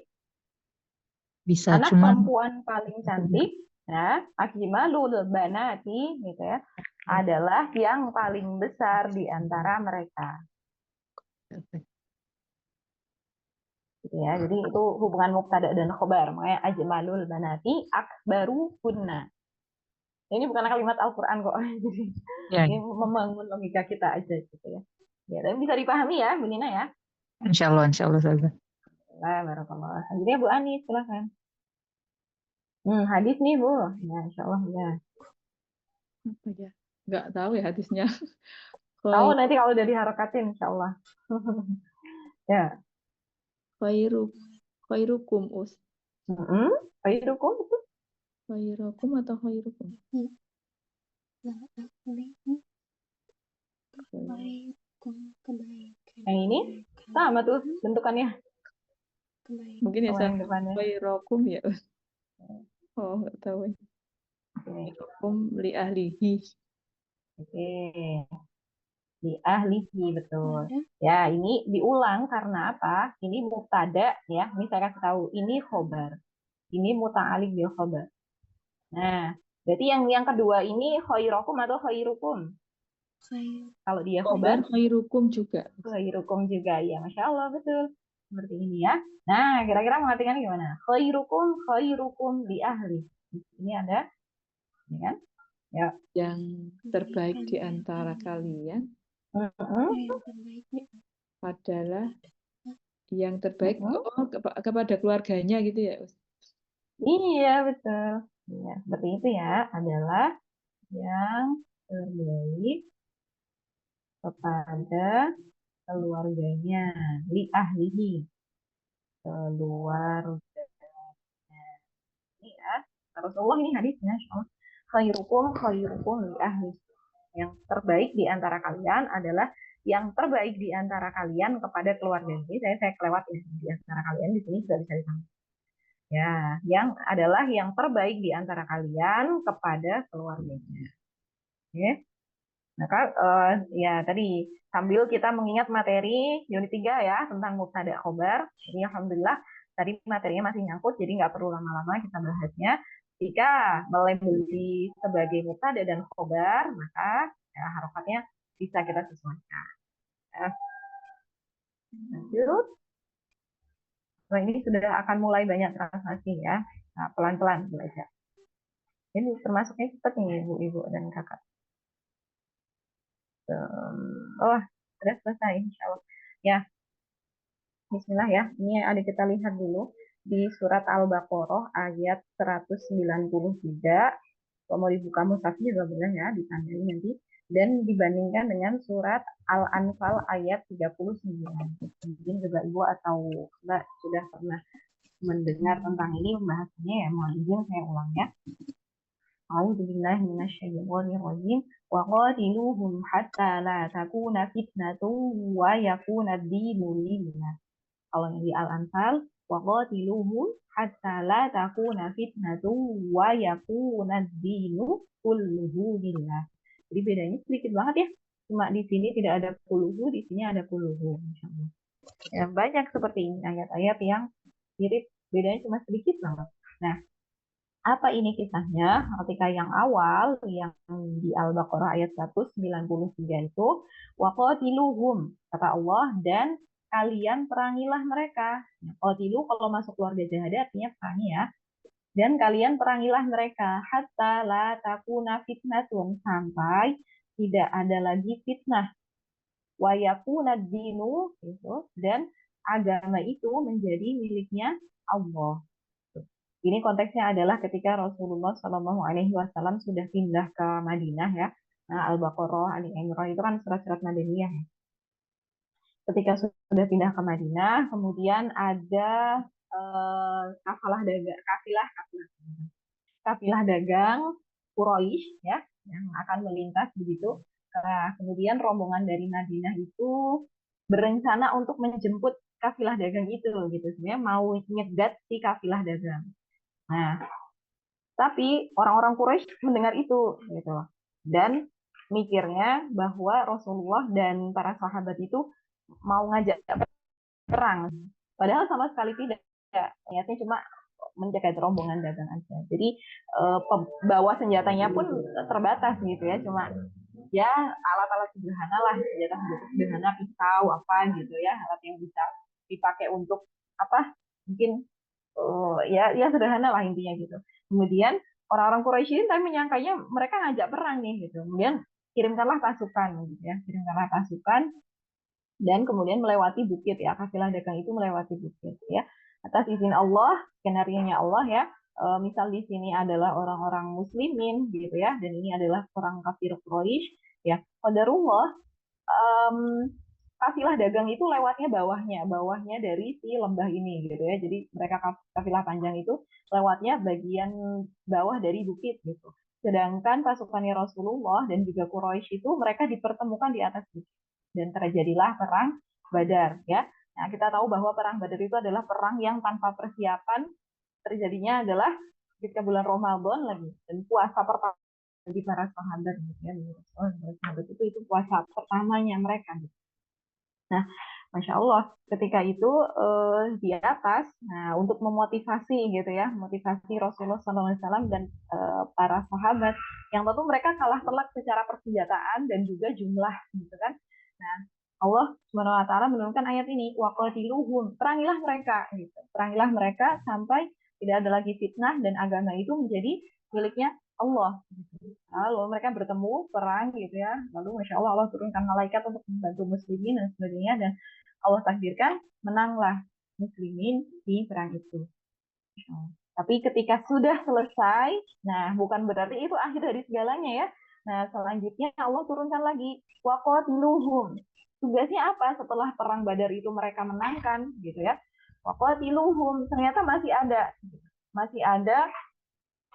Bisa Anak cuman perempuan paling cantik, ya, ajmalul banati, gitu ya, adalah yang paling besar di antara mereka. Gitu ya. Jadi itu hubungan mubtada dan khobar. Makanya ajmalul banati akbaru kunna. Ini bukan kalimat Al-Quran kok. Jadi ya, ini membangun logika kita aja gitu ya. Ya, tapi bisa dipahami ya, Bu Nina ya. insya Allah saja. Barakallah. Selanjutnya Bu Ani, silakan. Hadis nih Bu. Ya, insya Allah ya. Apa ya? Nggak tahu ya hadisnya. Tahu nanti kalau udah diharokatin, insya Allah. Ya. Khairukum us. Khairukum itu Khairukum atau khairukum? Kebaikan. yang ini sama tuh bentukannya. Kebaikan. Mungkin ya Sama yang sama depannya. khairukum ya. Oh, nggak tahu. Khairukum li ahlihi. Oke. Di ahlihi, betul. Ya, ini diulang karena apa? Ini mubtada ya. Ini saya kasih tahu. Ini khobar. Ini muta'alliq bil khobar. Nah, berarti yang kedua ini khairukum atau khairukum? Kalau dia khobar, khairukum juga. khairukum juga. Ya, Masya Allah, betul. Seperti ini ya. Nah, kira-kira mengartikan gimana? Khairukum di ahli. Ini ada, ini kan? Ya. Yang terbaik di antara kalian adalah yang terbaik kepada keluarganya gitu ya. Iya, betul. Ya, seperti itu ya. Adalah yang terbaik kepada keluarganya, li ahlihi, keluarganya. Ini ya, Rasulullah ini hadisnya, khairukum li ahli. Yang terbaik di antara kalian adalah yang terbaik di antara kalian kepada keluarganya. Jadi saya kelewat ya, di antara kalian di sini sudah bisa ditangkap. Ya, yang adalah yang terbaik di antara kalian kepada keluarganya. Oke. Maka ya tadi sambil kita mengingat materi unit 3 ya tentang mubtada khobar. Jadi alhamdulillah tadi materinya masih nyangkut jadi nggak perlu lama-lama kita bahasnya. Jika melabeli sebagai mubtada dan khobar maka ya, harokatnya bisa kita sesuaikan. Ya. Lanjut. Nah, ini sudah akan mulai banyak transaksi ya. Nah, pelan-pelan belajar. Ini termasuknya cepat nih ibu-ibu dan kakak. Oh, sudah selesai insya Allah. Ya, bismillah ya. Ini ada kita lihat dulu di surat Al-Baqarah ayat 193. Kalau mau dibuka mushaf juga boleh ya, ditandai nanti. Dan dibandingkan dengan surat Al-Anfal ayat 39. Mungkin juga ibu atau mbak sudah pernah mendengar tentang ini pembahasannya ya. Mohon izin saya ulang ya. A'udzu billahi minasyaitonir rajim. Wa qatiluhum hatta la takuna fitnatun wa yakuna ad-dinu lillah. Kalau yang di Al-Anfal, wa qatiluhum hatta la takuna fitnatun wa yakuna ad-dinu kulluhu lillah. Jadi bedanya sedikit banget ya. Cuma di sini tidak ada kulluhu, di sini ada kulluhu. Ya, banyak seperti ini ayat-ayat yang mirip, bedanya cuma sedikit banget. Nah, apa ini kisahnya? Ketika yang awal, yang di Al-Baqarah ayat 193 itu, waqatiluhum, kata Allah, dan kalian perangilah mereka. Qatilu kalau masuk keluarga jahadah artinya perangi ya. Dan kalian perangilah mereka, hatta la takuna fitnatun, sampai tidak ada lagi fitnah. Wa yakuna dinu, gitu, dan agama itu menjadi miliknya Allah. Ini konteksnya adalah ketika Rasulullah Shallallahu Alaihi Wasallam sudah pindah ke Madinah ya. Nah, Al-Baqarah, Ali Imran itu kan surat-surat Madaniyah. ketika sudah pindah ke Madinah, kemudian ada kafilah dagang Quraisy ya yang akan melintas begitu. Nah, kemudian rombongan dari Madinah itu berencana untuk menjemput kafilah dagang itu gitu. Sebenarnya mau nyegat si kafilah dagang. Nah, tapi orang-orang Quraisy mendengar itu gitu loh. Dan mikirnya bahwa Rasulullah dan para sahabat itu mau ngajak perang. Padahal sama sekali tidak. Niatnya cuma menjaga rombongan dagang aja. Jadi bawa senjatanya pun terbatas gitu ya. Cuma ya alat-alat sederhana lah, senjata sederhana, pisau apa gitu ya, alat yang bisa dipakai untuk apa? Mungkin ya sederhana lah intinya gitu. Kemudian orang-orang Quraisy ini tapi menyangkanya mereka ngajak perang nih gitu. Kemudian kirimkanlah pasukan gitu ya, kirimkanlah pasukan dan kemudian melewati bukit ya, kafilah dagang itu melewati bukit ya atas izin Allah, skenarionya Allah ya. Misal di sini adalah orang-orang muslimin gitu ya, dan ini adalah orang kafir Quraisy ya. Qadarullah, um, kafilah dagang itu lewatnya bawahnya dari si lembah ini gitu ya. Jadi mereka kafilah panjang itu lewatnya bagian bawah dari bukit gitu. Sedangkan pasukannya Rasulullah dan juga Quraisy itu mereka dipertemukan di atas bukit dan terjadilah perang Badar ya. Nah, kita tahu bahwa perang Badar itu adalah perang yang tanpa persiapan, terjadinya adalah ketika bulan Ramadan lagi dan puasa pertama bagi para sahabat gitu ya. Para sahabat itu puasa pertamanya mereka gitu. Nah, Masya Allah, ketika itu di atas, nah untuk memotivasi gitu ya, motivasi Rasulullah SAW dan para sahabat, yang tentu mereka kalah telak secara persenjataan dan juga jumlah, gitu kan. Nah, Allah Subhanahu Wa Taala menurunkan ayat ini, waqatiluhum, perangilah mereka, gitu, perangilah mereka sampai tidak ada lagi fitnah dan agama itu menjadi miliknya Allah. Lalu mereka bertemu perang gitu ya. Lalu Masya Allah Allah turunkan malaikat untuk membantu muslimin dan sebagainya. Dan Allah takdirkan menanglah muslimin di perang itu. Tapi ketika sudah selesai, nah bukan berarti itu akhir dari segalanya ya. Nah selanjutnya Allah turunkan lagi waqatiluhum. Tugasnya apa setelah perang Badar itu mereka menangkan gitu ya. Waqatiluhum ternyata masih ada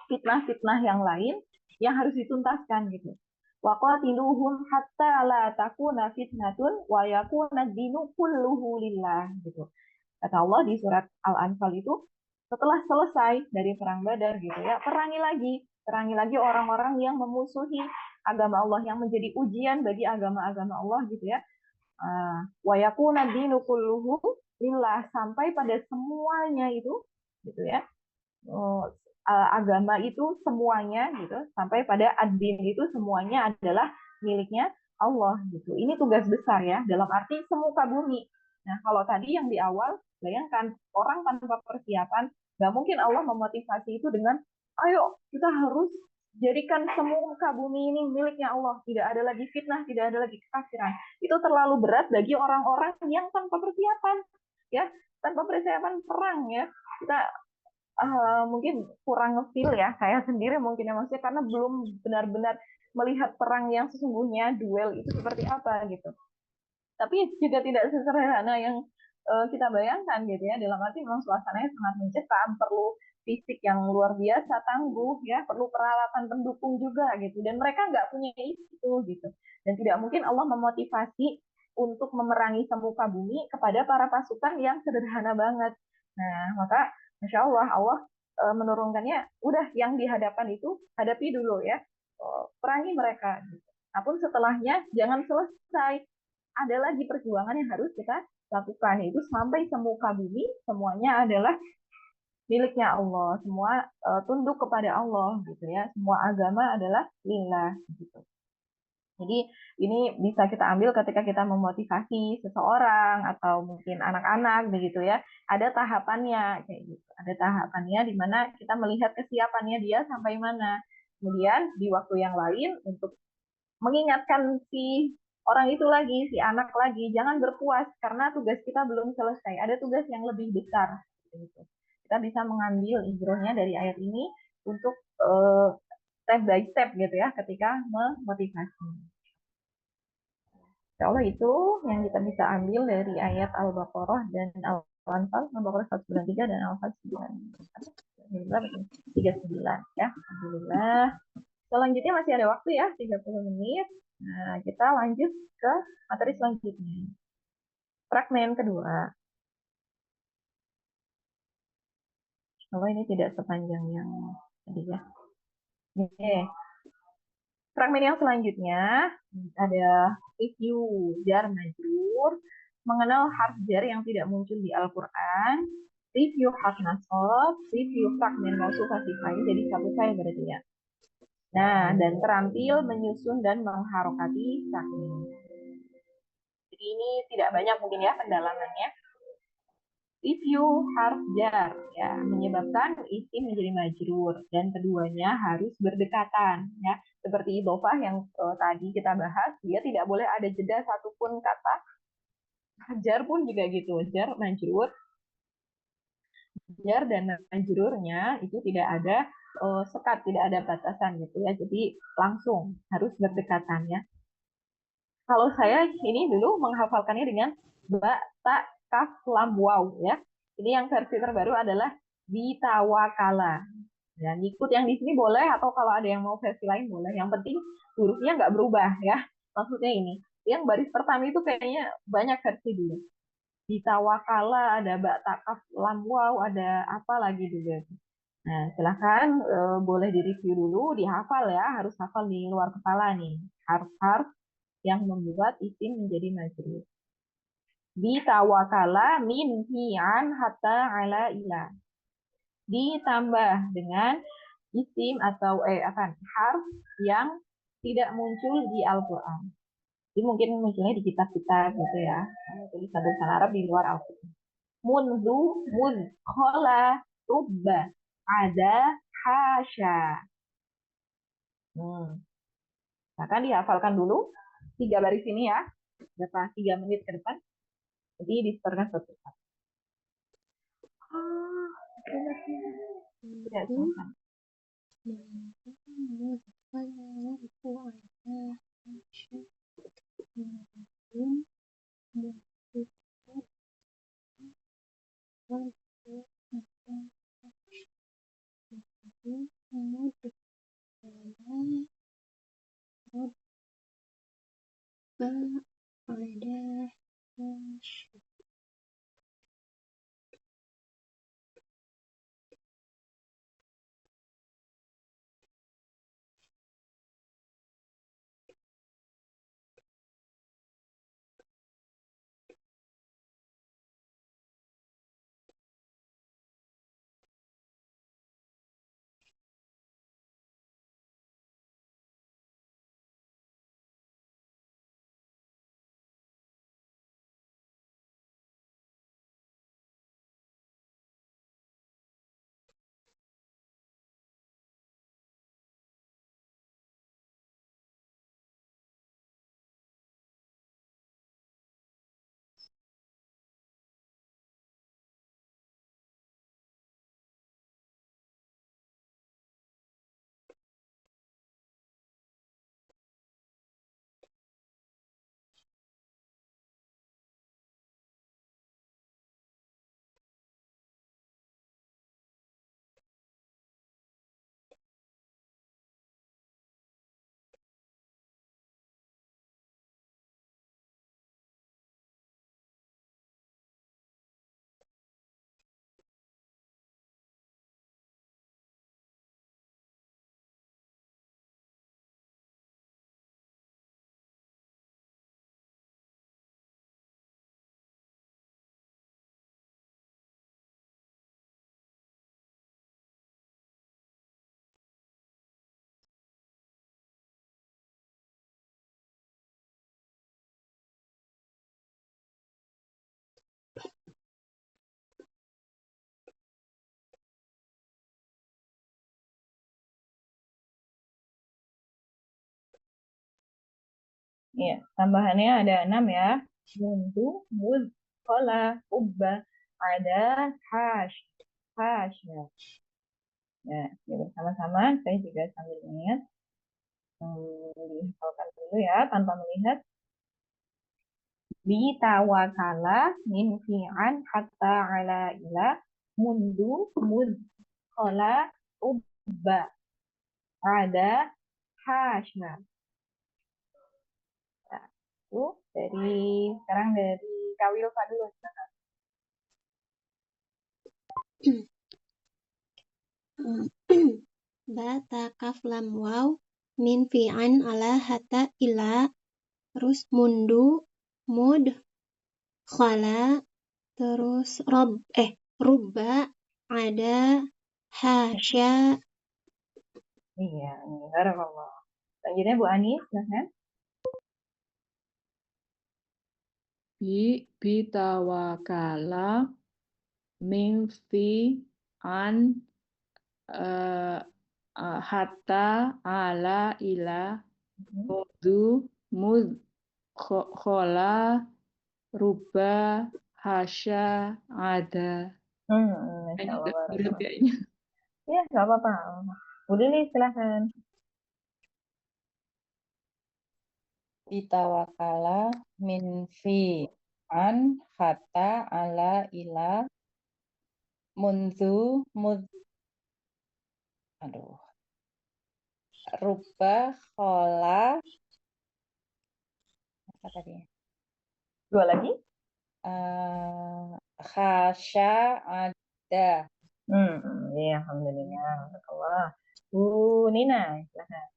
fitnah-fitnah yang lain yang harus dituntaskan gitu. Waqatiluhum hatta la takuna fitnatun wa yakuna dinu kulluhu lillah gitu. Kata Allah di surat Al-Anfal itu setelah selesai dari perang Badar gitu ya, perangi lagi orang-orang yang memusuhi agama Allah yang menjadi ujian bagi agama-agama Allah gitu ya. Wa yakuna dinu kulluhu lillah sampai pada semuanya itu gitu ya. Agama itu semuanya gitu sampai pada ad-din itu semuanya adalah miliknya Allah gitu. Ini tugas besar ya dalam arti semuka bumi. Nah kalau tadi yang di awal bayangkan orang tanpa persiapan nggak mungkin Allah memotivasi itu dengan ayo kita harus jadikan semuka bumi ini miliknya Allah, tidak ada lagi fitnah, tidak ada lagi kekafiran. Itu terlalu berat bagi orang-orang yang tanpa persiapan ya, tanpa persiapan perang ya. Kita mungkin kurang ngefeel ya saya sendiri mungkin ya maksudnya karena belum benar-benar melihat perang yang sesungguhnya duel itu seperti apa gitu. Tapi juga tidak sesederhana yang kita bayangkan gitu ya. Dalam arti memang suasananya sangat mencekam, perlu fisik yang luar biasa, tangguh ya, perlu peralatan pendukung juga gitu. Dan mereka nggak punya itu gitu. Dan tidak mungkin Allah memotivasi untuk memerangi semuka bumi kepada para pasukan yang sederhana banget. Nah, maka Masya Allah, Allah menurunkannya, udah yang dihadapan itu hadapi dulu ya, perangi mereka. Gitu. Namun setelahnya jangan selesai, ada lagi perjuangan yang harus kita lakukan, yaitu sampai semuka bumi semuanya adalah miliknya Allah, semua tunduk kepada Allah gitu ya, semua agama adalah lillah gitu. Jadi ini bisa kita ambil ketika kita memotivasi seseorang atau mungkin anak-anak begitu ya. Ada tahapannya kayak gitu. Ada tahapannya di mana kita melihat kesiapannya dia sampai mana. Kemudian di waktu yang lain untuk mengingatkan si orang itu lagi, si anak lagi, jangan berpuas karena tugas kita belum selesai. Ada tugas yang lebih besar. Gitu. Kita bisa mengambil ibrohnya dari ayat ini untuk step by step gitu ya ketika memotivasi. Insya Allah itu yang kita bisa ambil dari ayat Al-Baqarah dan Al-Anfal, Al-Baqarah 193 dan Al-Anfal 39 ya. Alhamdulillah. Selanjutnya masih ada waktu ya, 30 menit. Nah, kita lanjut ke materi selanjutnya. Fragmen kedua. Kalau ini tidak sepanjang yang tadi ya. Oke. Fragmen yang selanjutnya ada review jar majrur, mengenal harf jar yang tidak muncul di Al-Quran, review harf nasab, review fragmen mausufah sifain, jadi satu file berarti ya. Nah, dan terampil menyusun dan mengharokati fragmen. Jadi ini tidak banyak mungkin ya pendalamannya. Review harf jar ya menyebabkan isim menjadi majrur dan keduanya harus berdekatan ya, seperti idhofah yang tadi kita bahas, dia tidak boleh ada jeda satupun kata. Jar pun juga gitu, jar majrur, jar dan majrurnya itu tidak ada sekat, tidak ada batasan gitu ya, jadi langsung harus berdekatan ya. Kalau saya ini dulu menghafalkannya dengan ba, ta, kaf, lam, waw ya. Ini yang versi terbaru adalah bitawakala. Ya, ikut yang di sini boleh atau kalau ada yang mau versi lain boleh. Yang penting hurufnya nggak berubah ya. Maksudnya ini. Yang baris pertama itu kayaknya banyak versi dulu. Bitawakala, ada ba, ta, kaf, lam, waw, ada apa lagi juga. Nah, silahkan boleh direview dulu, dihafal ya. Harus hafal di luar kepala nih. Harf-harf yang membuat isim menjadi majrur. Bitawakala min hi'an hatta ala ila. Ditambah dengan isim atau harf yang tidak muncul di Al-Quran. Jadi mungkin munculnya di kitab-kitab gitu ya. Tulisan-tulisan Arab di luar Al-Quran. Mundu, mud, khola, rubba, ada, hasya. Akan dihafalkan dulu 3 baris ini ya. Berapa 3 menit ke depan. Jadi disetorkan satu satu. Tidak selesai. Iya, tambahannya ada 6 ya. Mundu, mud, kola, ubba, ada, hash, hash ya. Ya, bersama-sama saya juga sambil ingat dihafalkan dulu ya tanpa melihat. Bitawakala min fi'an hatta ala ila mundu mud kola ubba ada hasya. Nah, itu sekarang dari Kawil dulu. Bata kaf lam waw min fi'an ala hatta ila terus mundu mud khala terus rubba ada hasya. Iya, barakallah. Selanjutnya Bu Ani, silahkan. Bitawakala min fi an hatta ala ila mudu mud khola ruba hasya ada. Masya Allah, Agak berat barakallah. kayaknya. Ya, nggak apa-apa. Udah nih, silahkan. Bitawakala min fi an hatta ala ila mundu mud aduh ruba khola apa tadi Dua lagi. khasya ada. Ya, alhamdulillah. Barakallah. Bu Nina, silahkan.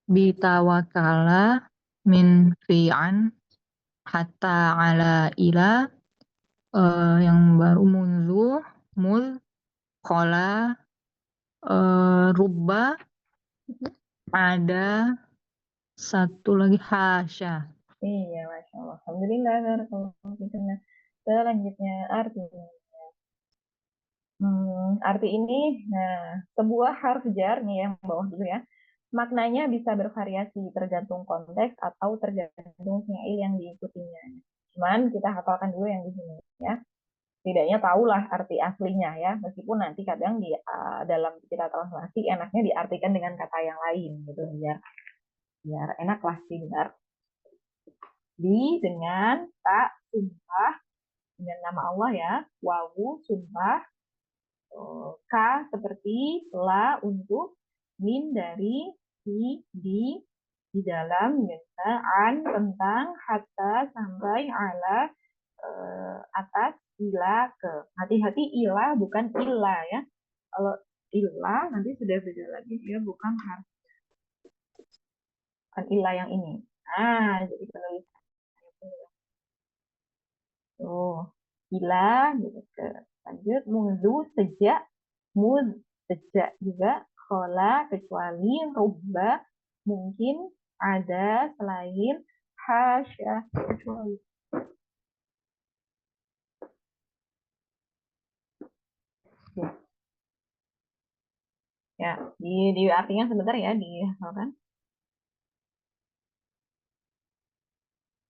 Bitawakala min fi'an hatta ala ila yang baru mundu mul kola rubba ada satu lagi hasya. Iya, Masya Allah. Alhamdulillah, barakallah. Nah, selanjutnya artinya. Arti ini, sebuah harf jar nih yang bawah dulu ya. Maknanya bisa bervariasi tergantung konteks atau tergantung fi'il yang diikutinya. Cuman kita hafalkan dulu yang di sini ya. Setidaknya tahulah arti aslinya ya, meskipun nanti kadang di dalam kita translasi enaknya diartikan dengan kata yang lain gitu biar enak lah didengar. Dengan tak sumpah dengan nama Allah ya, wawu sumpah, ka seperti la untuk, min dari, di dalam, an tentang, hatta sampai, ala atas, ila ke. Hati-hati ila bukan illa ya. Kalau illa nanti sudah beda lagi, dia bukan harf, bukan illa yang ini. Jadi penulis tuh ila gitu ke. Lanjut mundu sejak, mud sejak juga, khola kecuali, rubba mungkin, ada selain, hasya kecuali. Ya, di artinya sebentar ya dihafalkan.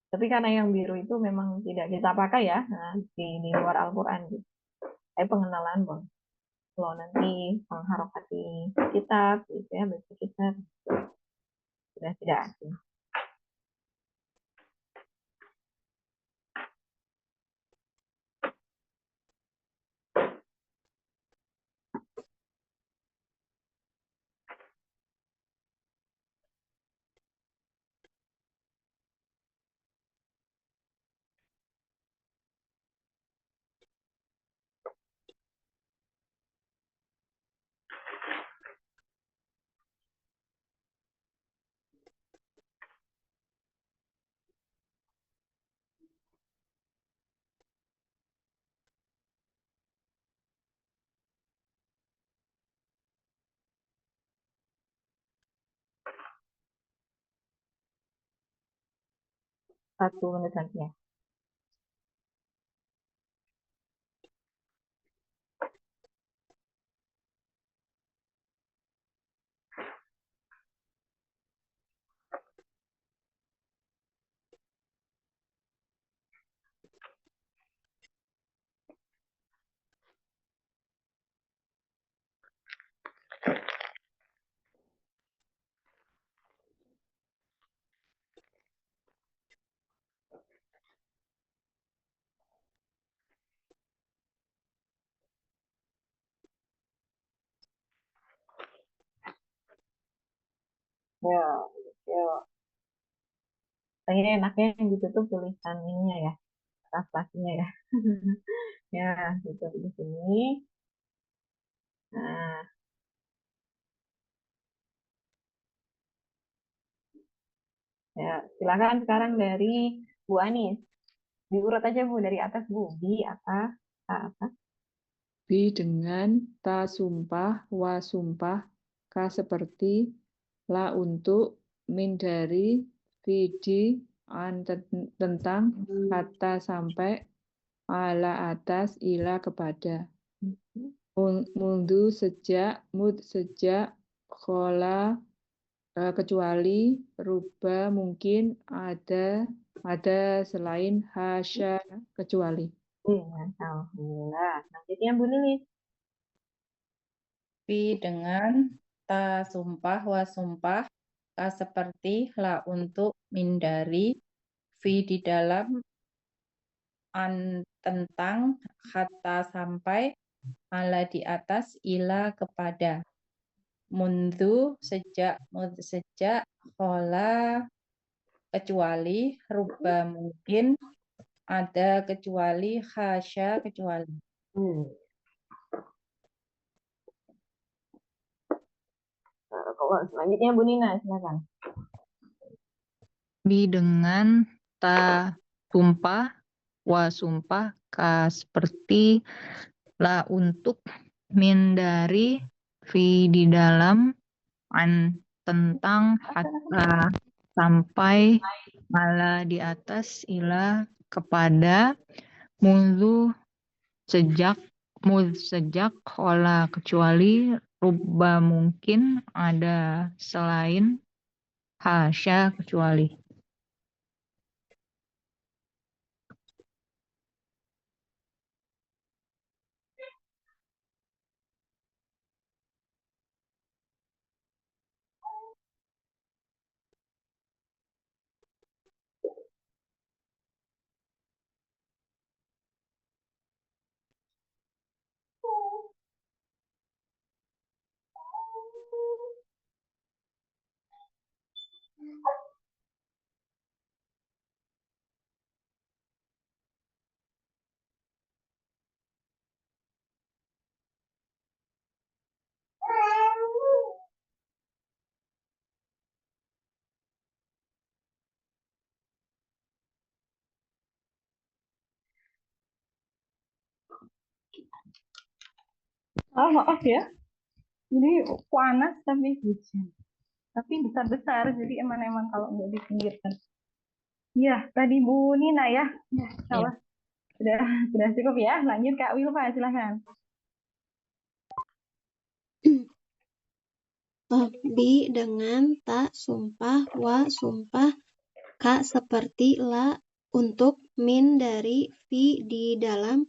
Tapi karena yang biru itu memang tidak kita pakai ya, di luar Al-Quran gitu. Saya pengenalan bang. Kalau nanti mengharokati kitab, gitu ya, baca kitab, sudah tidak asing. Satu menit lagi ya. Ya, ya. Kayaknya enaknya yang gitu tuh tulisan ininya ya, translasinya ya. Ya, gitu di sini. Nah, ya, silakan sekarang dari Bu Anis. Diurut aja Bu dari atas Bu. Bi apa? A apa? Bi dengan, ta sumpah, wa sumpah, ka seperti, la untuk, min dari, fi di, an tentang, kata sampai, ala atas, ila kepada. Mundu sejak, mud sejak, khola kecuali, ruba mungkin, ada selain, hasya kecuali. Iya, alhamdulillah. Selanjutnya Bu Lilis. Fi dengan, ta sumpah, wa sumpah, ka seperti, la untuk, min dari, fi di dalam, an tentang, kata sampai, ala di atas, ila kepada. Mundu sejak, mud sejak, khola kecuali, ruba mungkin, ada kecuali, hasya kecuali. Kalau selanjutnya Bu Nina, silakan. Bi dengan, ta sumpah, wa sumpah, ka seperti, la untuk, min dari, fi di dalam, an tentang, hatta sampai, ala di atas, ila kepada, mundu sejak, mud sejak, khola kecuali, rubba mungkin, ada selain, hasya kecuali. Oh, maaf ya. Ini panas tapi hujan. Tapi besar-besar, jadi emang kalau nggak dipinggirkan. Iya, tadi Bu Nina ya. Ya, insya Allah. Sudah cukup ya. Lanjut Kak Wilfa, silakan. Bi dengan, ta sumpah, wa sumpah, ka seperti, la untuk, min dari, fi di dalam,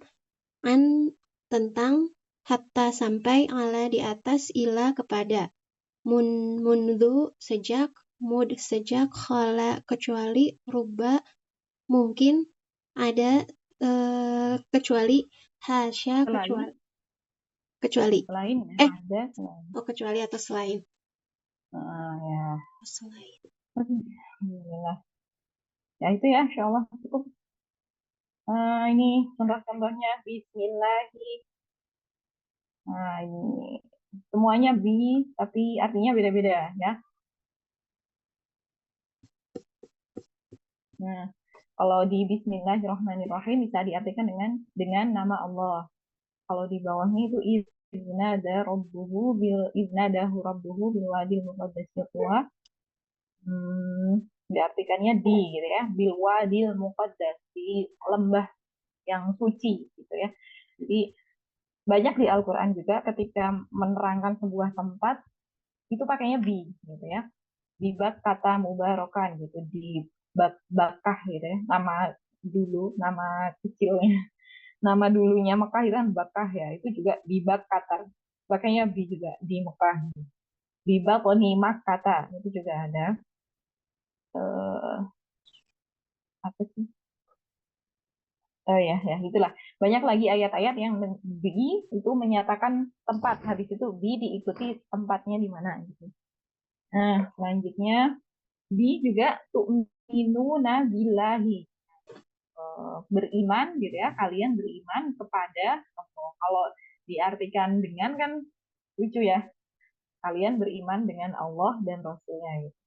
an tentang, hatta sampai, ala di atas, ila kepada. Mundu sejak, mud sejak, khala kecuali, ruba mungkin, ada kecuali, hasya kecuali. Selain ya, ada selain. Oh, kecuali atau selain. Ya. Selain. Alhamdulillah. Ya itu ya, insya Allah cukup. Ini contoh-contohnya. Bismillahi. Nah, ini semuanya bi, tapi artinya beda-beda ya. Nah, kalau di Bismillahirrahmanirrahim bisa diartikan dengan nama Allah. Kalau di bawahnya itu iznadahu rabbuhu bil wadil muqaddasi tuwa. Diartikannya di gitu ya, bil wadil muqaddas, di lembah yang suci gitu ya. Jadi banyak di Al-Qur'an juga ketika menerangkan sebuah tempat itu pakainya bi gitu ya. Di bab kata mubarakan gitu, di bab Bakah gitu ya, nama kecilnya, nama dulunya Mekah itu kan Bakah ya, itu juga di bab Qatar, pakainya bi juga di Mekah. Di bab Ghanimah kata itu juga ada apa sih? Oh ya, ya itulah. Banyak lagi ayat-ayat yang bi itu menyatakan tempat, habis itu bi diikuti tempatnya di mana gitu. Nah, selanjutnya di juga tu'minuna billahi. Beriman gitu ya, kalian beriman kepada Allah. Kalau diartikan dengan kan lucu ya, kalian beriman dengan Allah dan Rasulnya gitu.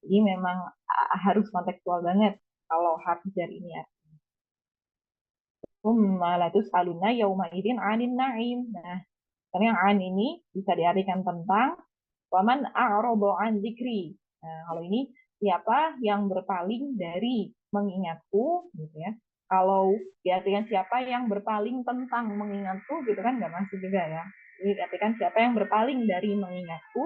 Jadi memang harus kontekstual banget kalau harf jar ini ya. Latus aluna yauma idin anin naim. Nah, karena yang an ini bisa diartikan tentang waman a'rada an dzikri. Nah, kalau ini siapa yang berpaling dari mengingatku gitu ya. Kalau diartikan siapa yang berpaling tentang mengingatku gitu kan nggak masuk juga ya. Jadi diartikan siapa yang berpaling dari mengingatku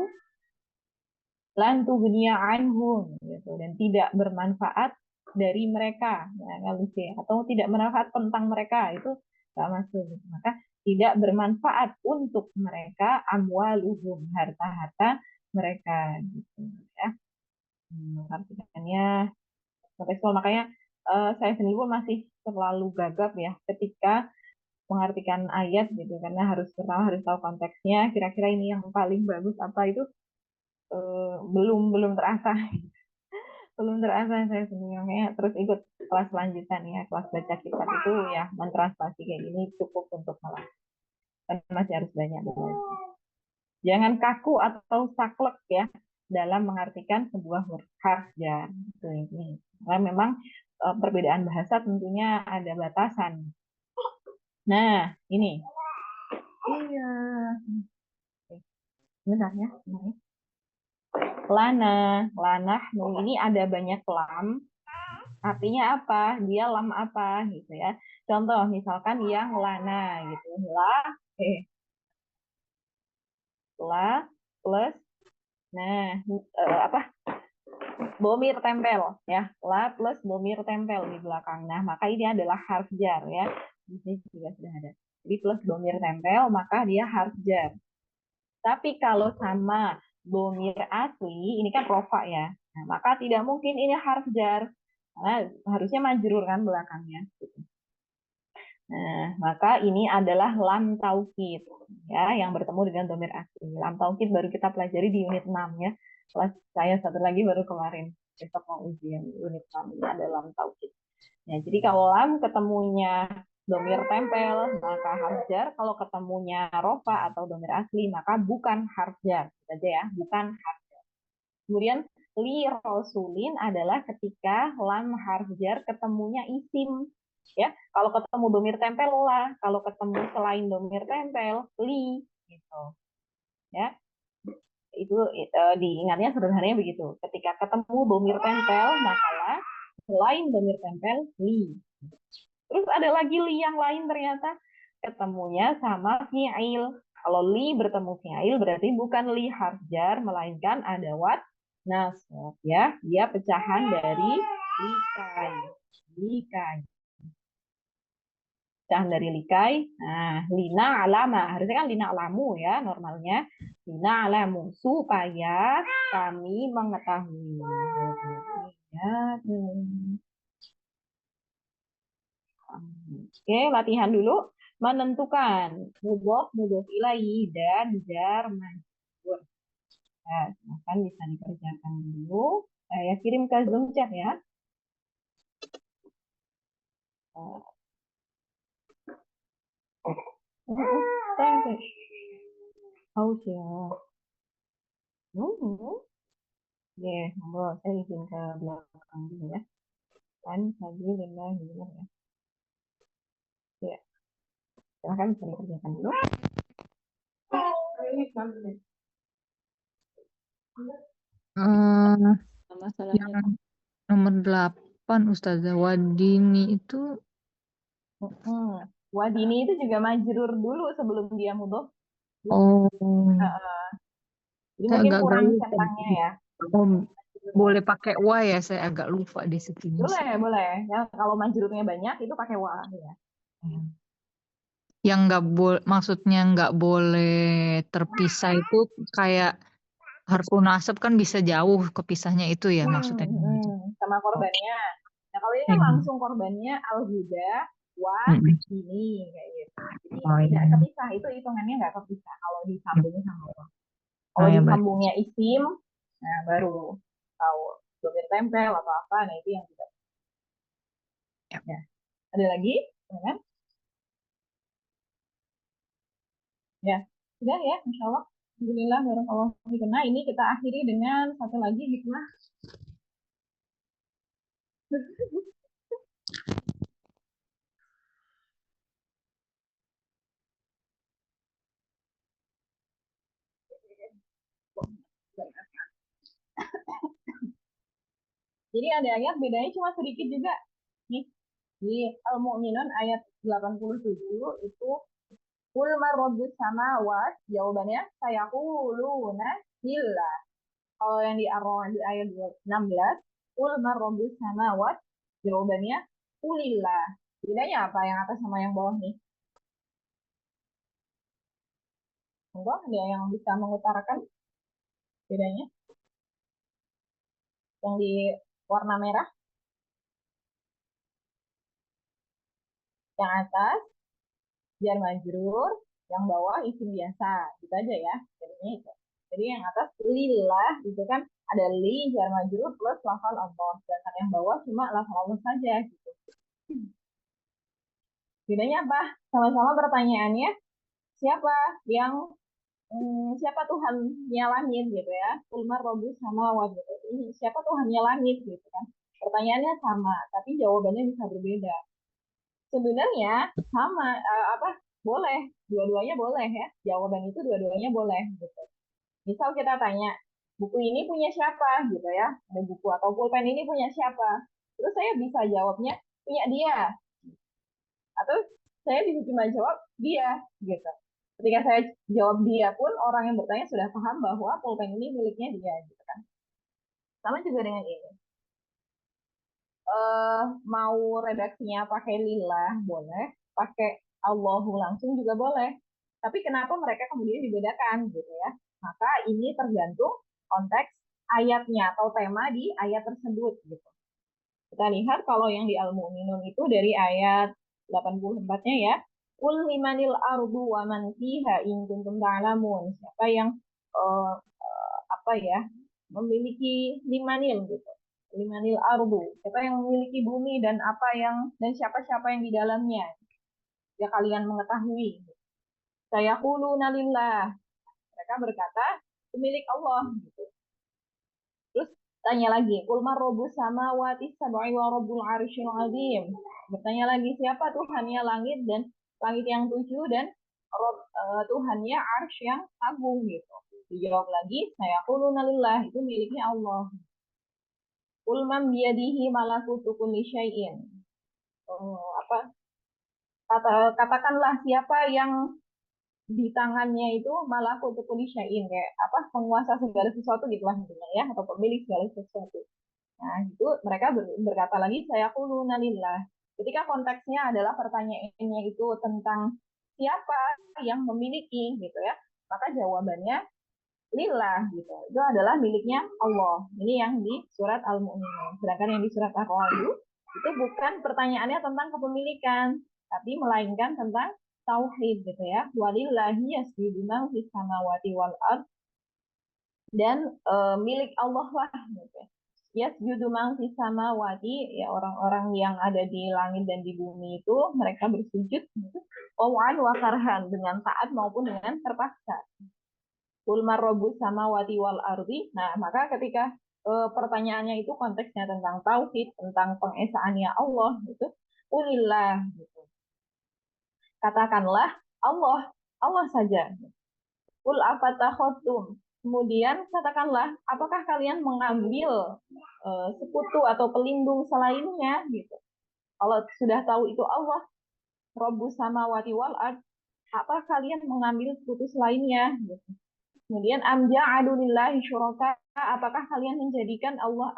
lan tughniya anhum gitu dan tidak bermanfaat dari mereka. Nah, kalau atau tidak bermanfaat tentang mereka itu nggak masuk. Maka tidak bermanfaat untuk mereka amwaluhum harta-harta mereka gitu ya. Artinya kontekstual makanya saya sendiri pun masih terlalu gagap ya ketika mengartikan ayat gitu karena pertama harus tahu konteksnya kira-kira ini yang paling bagus apa itu belum terasa saya sendiri makanya terus ikut kelas lanjutan ya kelas baca kitab itu ya mentranslasi kayak gini cukup untuk malah kan masih harus banyak belajar. Jangan kaku atau saklek ya dalam mengartikan sebuah harf jar gitu ini karena memang perbedaan bahasa tentunya ada batasan. Nah ini iya bentar ya lanah ini ada banyak lam. Artinya apa? Dia lam apa gitu ya. Contoh misalkan yang lana gitu. La plus nah apa? Bomir tempel ya. La plus bomir tempel di belakang. Nah, maka ini adalah harf jar ya. Di sini juga sudah ada. Jadi plus bomir tempel maka dia harf jar. Tapi kalau sama bomir asli ini kan rofa ya. Nah, maka tidak mungkin ini harf jar. Karena harusnya majrur kan belakangnya. Nah, maka ini adalah lam taukid ya yang bertemu dengan domir asli. Lam taukid baru kita pelajari di unit 6 ya. Kelas saya satu lagi baru kemarin. Besok mau ujian unit 6 ini ada lam taukid. Ya, jadi kalau lam ketemunya domir tempel maka harf jar, kalau ketemunya rofa atau domir asli maka bukan harf jar. Saja ya, bukan harf jar. Kemudian li rasulin adalah ketika lam harf jar ketemunya isim. Ya, kalau ketemu domir tempel lah, kalau ketemu selain domir tempel li gitu. Ya. Itu diingatnya sederhananya begitu. Ketika ketemu domir tempel maka lah, selain domir tempel li. Terus ada lagi li yang lain ternyata ketemunya sama fi'il. Kalau li bertemu fi'il berarti bukan li harf jar melainkan adawat nasab ya. Dia pecahan dari likai. Likai. Pecahan dari likai. Nah, lina alama. Harusnya kan lina alamu ya normalnya. Lina alamu supaya kami mengetahui. Ya. Oke, latihan dulu. Menentukan mudhof, mudhof ilaihi dan jar majrur. Nah, silahkan bisa dikerjakan dulu. Saya kirim ke Zoom chat ya. Haus ya. Ya, monggo saya izin ke belakang dulu ya. Kan lagi dengar ya. Ya, silahkan bisa dikerjakan dulu. Masalahnya Yang nomor 8 Ustazah Wadini itu Wadini itu juga majrur dulu sebelum dia mudhof. oh Jadi saya mungkin agak kurang lupa. centangnya ya. Boleh pakai wa ya, saya agak lupa di situ. Boleh. Ya, kalau majrurnya banyak itu pakai wa ya. Yang nggak boleh, maksudnya nggak boleh terpisah itu kayak harfu nasab kan bisa jauh kepisahnya itu ya maksudnya. Sama korbannya. Nah, kalau ini kan langsung korbannya al-huda wa ini kayak gitu. Jadi tidak kepisah, itu hitungannya nggak kepisah kalau disambung sama Allah. Kalau ya baik. disambungnya isim, nah baru tahu domir tempel atau apa, nah itu yang tidak. Ya. Ya. Ada lagi? Ya. Ya, sudah ya, insya Allah. Alhamdulillah, barakallahu fiikum. Nah, ini kita akhiri dengan satu lagi hikmah. Jadi ada ayat bedanya cuma sedikit juga. Nih, di Al-Mu'minun ayat 87 itu Qul man rabbus samawat, jawabannya sayaquluna lillah. Kalau yang di Ar-Ra'd di ayat 16, Qul man rabbus samawat, jawabannya qulillah. Bedanya apa yang atas sama yang bawah nih? Enggak, ada yang bisa mengutarakan bedanya? Yang di warna merah, yang atas jar majrur, yang bawah isim biasa, gitu aja ya. Jadinya itu. Jadi yang atas lillah itu kan ada li jar majrur plus lafal Allah, sedangkan yang bawah cuma lafal Allah saja gitu. Bedanya apa? Sama-sama pertanyaannya siapa yang siapa Tuhannya langit gitu ya. Ulmar robus sama wad gitu. Siapa Tuhannya langit gitu kan. Pertanyaannya sama, tapi jawabannya bisa berbeda. Sebenarnya sama boleh, dua-duanya boleh ya. Jawaban itu dua-duanya boleh gitu. Misal kita tanya, buku ini punya siapa gitu ya. Ada buku atau pulpen ini punya siapa? Terus saya bisa jawabnya punya dia. Atau saya bisa cuma jawab dia gitu. Ketika saya jawab dia pun orang yang bertanya sudah paham bahwa pulpen ini miliknya dia gitu kan. Sama juga dengan ini. Mau redaksinya pakai lillah boleh, pakai Allahu langsung juga boleh. Tapi kenapa mereka kemudian dibedakan gitu ya? Maka ini tergantung konteks ayatnya atau tema di ayat tersebut gitu. Kita lihat kalau yang di Al-Mu'minun itu dari ayat 84-nya ya. Qul limanil ardu wa man fiha in kuntum ta'lamun. Siapa yang memiliki limanil gitu. Limanil ardu. Siapa yang memiliki bumi dan siapa-siapa yang di dalamnya. Ya kalian mengetahui. Sayaquluna lillah. Mereka berkata, pemilik Allah gitu. Terus tanya lagi, Qul man rabbus samawati sab'i wa rabbul arsyil azim. Bertanya lagi, siapa Tuhannya langit dan langit yang 7 dan Tuhannya arsy yang agung gitu. Dijawab lagi, sayaquluna lillah, itu miliknya Allah. Qul man biyadihi malakutu kulli syai'in. Katakanlah siapa yang di tangannya itu malakutu kulli syai'in, kayak penguasa segala sesuatu gitu lah intinya ya, atau pemilik segala sesuatu. Nah, itu mereka berkata lagi sayaquluna lillah. Ketika konteksnya adalah pertanyaannya itu tentang siapa yang memiliki gitu ya, maka jawabannya lillah gitu. Itu adalah miliknya Allah. Ini yang di surat Al-Mu'minun. Sedangkan yang di surat Ar-Ra'd itu bukan pertanyaannya tentang kepemilikan, tapi melainkan tentang tauhid gitu ya. Walillahi yasjudu man fis samawati wal ard, dan milik Allah lah gitu. Yasjudu man fis samawati, ya orang-orang yang ada di langit dan di bumi itu mereka bersujud gitu. Tawan wa karhan, dengan taat maupun dengan terpaksa. Qul man rabbus samawati wal ardi. Nah, maka ketika pertanyaannya itu konteksnya tentang tauhid, tentang pengesaannya Allah gitu. Qulillah gitu. Katakanlah Allah, Allah saja. Qul afatakhatum. Kemudian katakanlah, apakah kalian mengambil sekutu atau pelindung selainnya gitu. Kalau sudah tahu itu Allah, Rabbus samawati wal ard, apa kalian mengambil sekutu selainnya gitu. Kemudian amja'alu lillahi syuraka, apakah kalian menjadikan Allah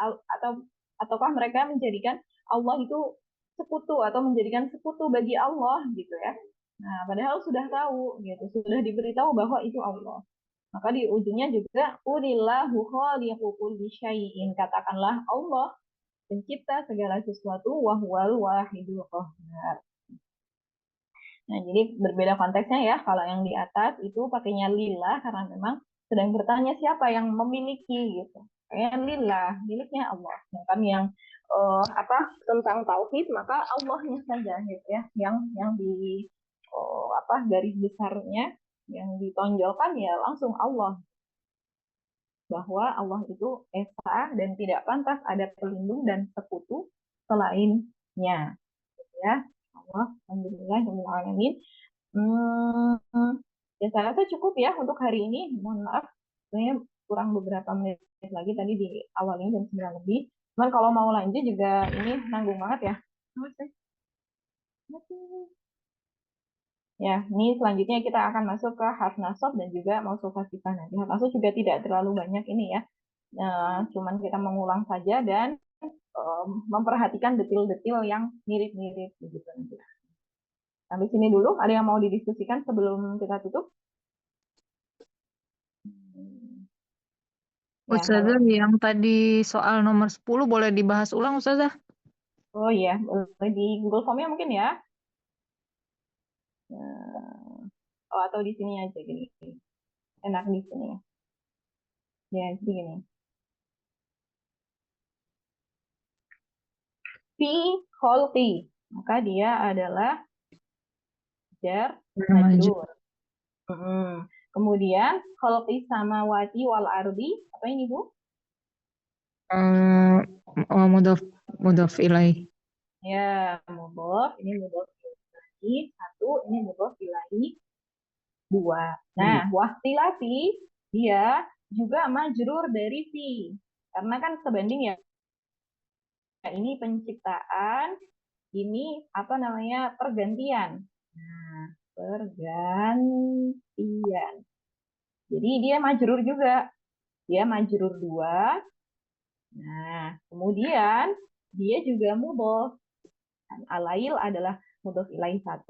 ataukah mereka menjadikan Allah itu sekutu atau menjadikan sekutu bagi Allah gitu ya. Nah, padahal sudah tahu gitu, sudah diberitahu bahwa itu Allah. Maka di ujungnya juga qulillahu khaliqu kulli syai'in, katakanlah Allah pencipta segala sesuatu wa huwal wahidul qahhar. Nah, jadi berbeda konteksnya ya. Kalau yang di atas itu pakainya lillah karena memang sedang bertanya siapa yang memiliki gitu. Kayak lillah, miliknya Allah. Sedangkan yang tentang tauhid maka Allahnya saja gitu ya yang di garis besarnya yang ditonjolkan ya langsung Allah, bahwa Allah itu esa dan tidak pantas ada pelindung dan sekutu selainnya ya. Allah, alhamdulillah, alamin. Ya saya rasa cukup ya untuk hari ini. Mohon maaf, sebenarnya kurang beberapa menit lagi, tadi di awalnya jam 9 lebih. Cuman kalau mau lanjut juga ini nanggung banget ya. Ya, ini selanjutnya kita akan masuk ke harf nasab dan juga mausuf sifat. Nanti harf nasab juga tidak terlalu banyak ini ya. Cuman kita mengulang saja dan memperhatikan detil-detil yang mirip-mirip begitu nanti. Sampai sini dulu. Ada yang mau didiskusikan sebelum kita tutup? Ya, Ustazah, yang tadi soal nomor 10 boleh dibahas ulang, Ustazah? oh iya, boleh di Google Form-nya mungkin ya. Atau di sini aja gini. Enak di sini ya. Ya, jadi gini. Fi kholqi, maka dia adalah jar majrur. Kemudian kholqi samawati wal ardi, apa ini Bu? Mudhof ilaih. Ya, mudhof, ini mudhof ilaih 1, ini mudhof ilaih 2. Nah, wahtilati dia juga majrur dari fi. Karena kan sebanding ya. Ini penciptaan, ini pergantian. Nah, pergantian. Jadi dia majrur juga. Dia majrur 2. Nah, kemudian dia juga mudhof. Alail adalah mudhof ilaih 1.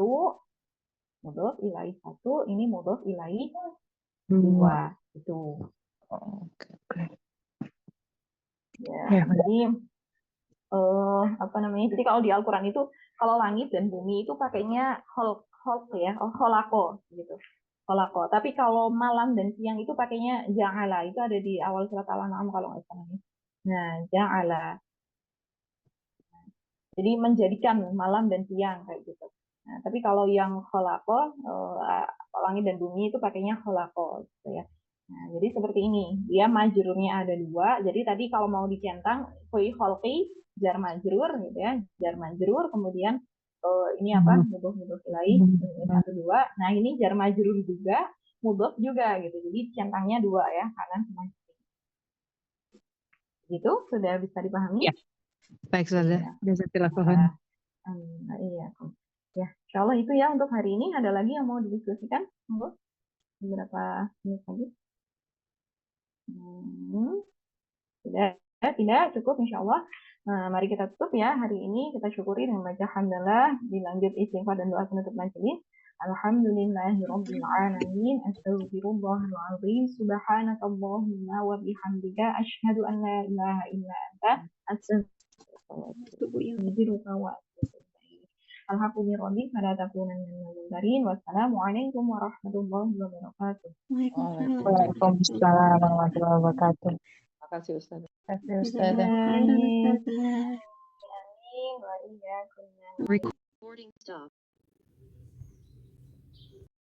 Mudhof ilaih 1, ini mudhof ilaih 2. Itu. Oke. Ya, jadi jadi kalau di Al-Quran itu kalau langit dan bumi itu pakainya kholq ya, kholako gitu. Kholako. Tapi kalau malam dan siang itu pakainya ja'ala. Itu ada di awal surat Al-An'am kalau nggak salah. Nah, ja'ala. Jadi menjadikan malam dan siang kayak gitu. Nah, tapi kalau yang kholako, langit dan bumi itu pakainya kholako gitu ya. Nah, jadi seperti ini. Dia majrurnya ada 2. Jadi tadi kalau mau dicentang, fi kholqi jar majrur gitu ya, jar majrur, kemudian ini apa, mudhof ilaih 1 2. Nah, ini jar majrur juga, mudhof juga gitu. Jadi centangnya 2 ya, kanan sama kiri. Gitu sudah bisa dipahami? Ya. Baik, Ustazah. Jazakallahu khairan. Iya. Ya, insyaallah itu ya untuk hari ini. Ada lagi yang mau didiskusikan? Monggo. Beberapa menit lagi. Tidak cukup insyaallah. Mari kita tutup ya hari ini. Kita syukuri dengan baca hamdalah, dilanjut istighfar dan doa penutup majelis. Alhamdulillahirabbil alamin. Astaghfirullahal azim. Subhanakallahumma wa bihamdika asyhadu an la ilaha illa anta astaghfiruka wa atubu ilaik. Alhamdulillah pada takunan dan wassalamualaikum warahmatullahi wabarakatuh. Waalaikumsalam warahmatullahi wabarakatuh. Terima kasih Ustazah. Terima kasih Ustazah. Jazakallah khairan, Ustazah. Amin wa iyyakum. Recording stop.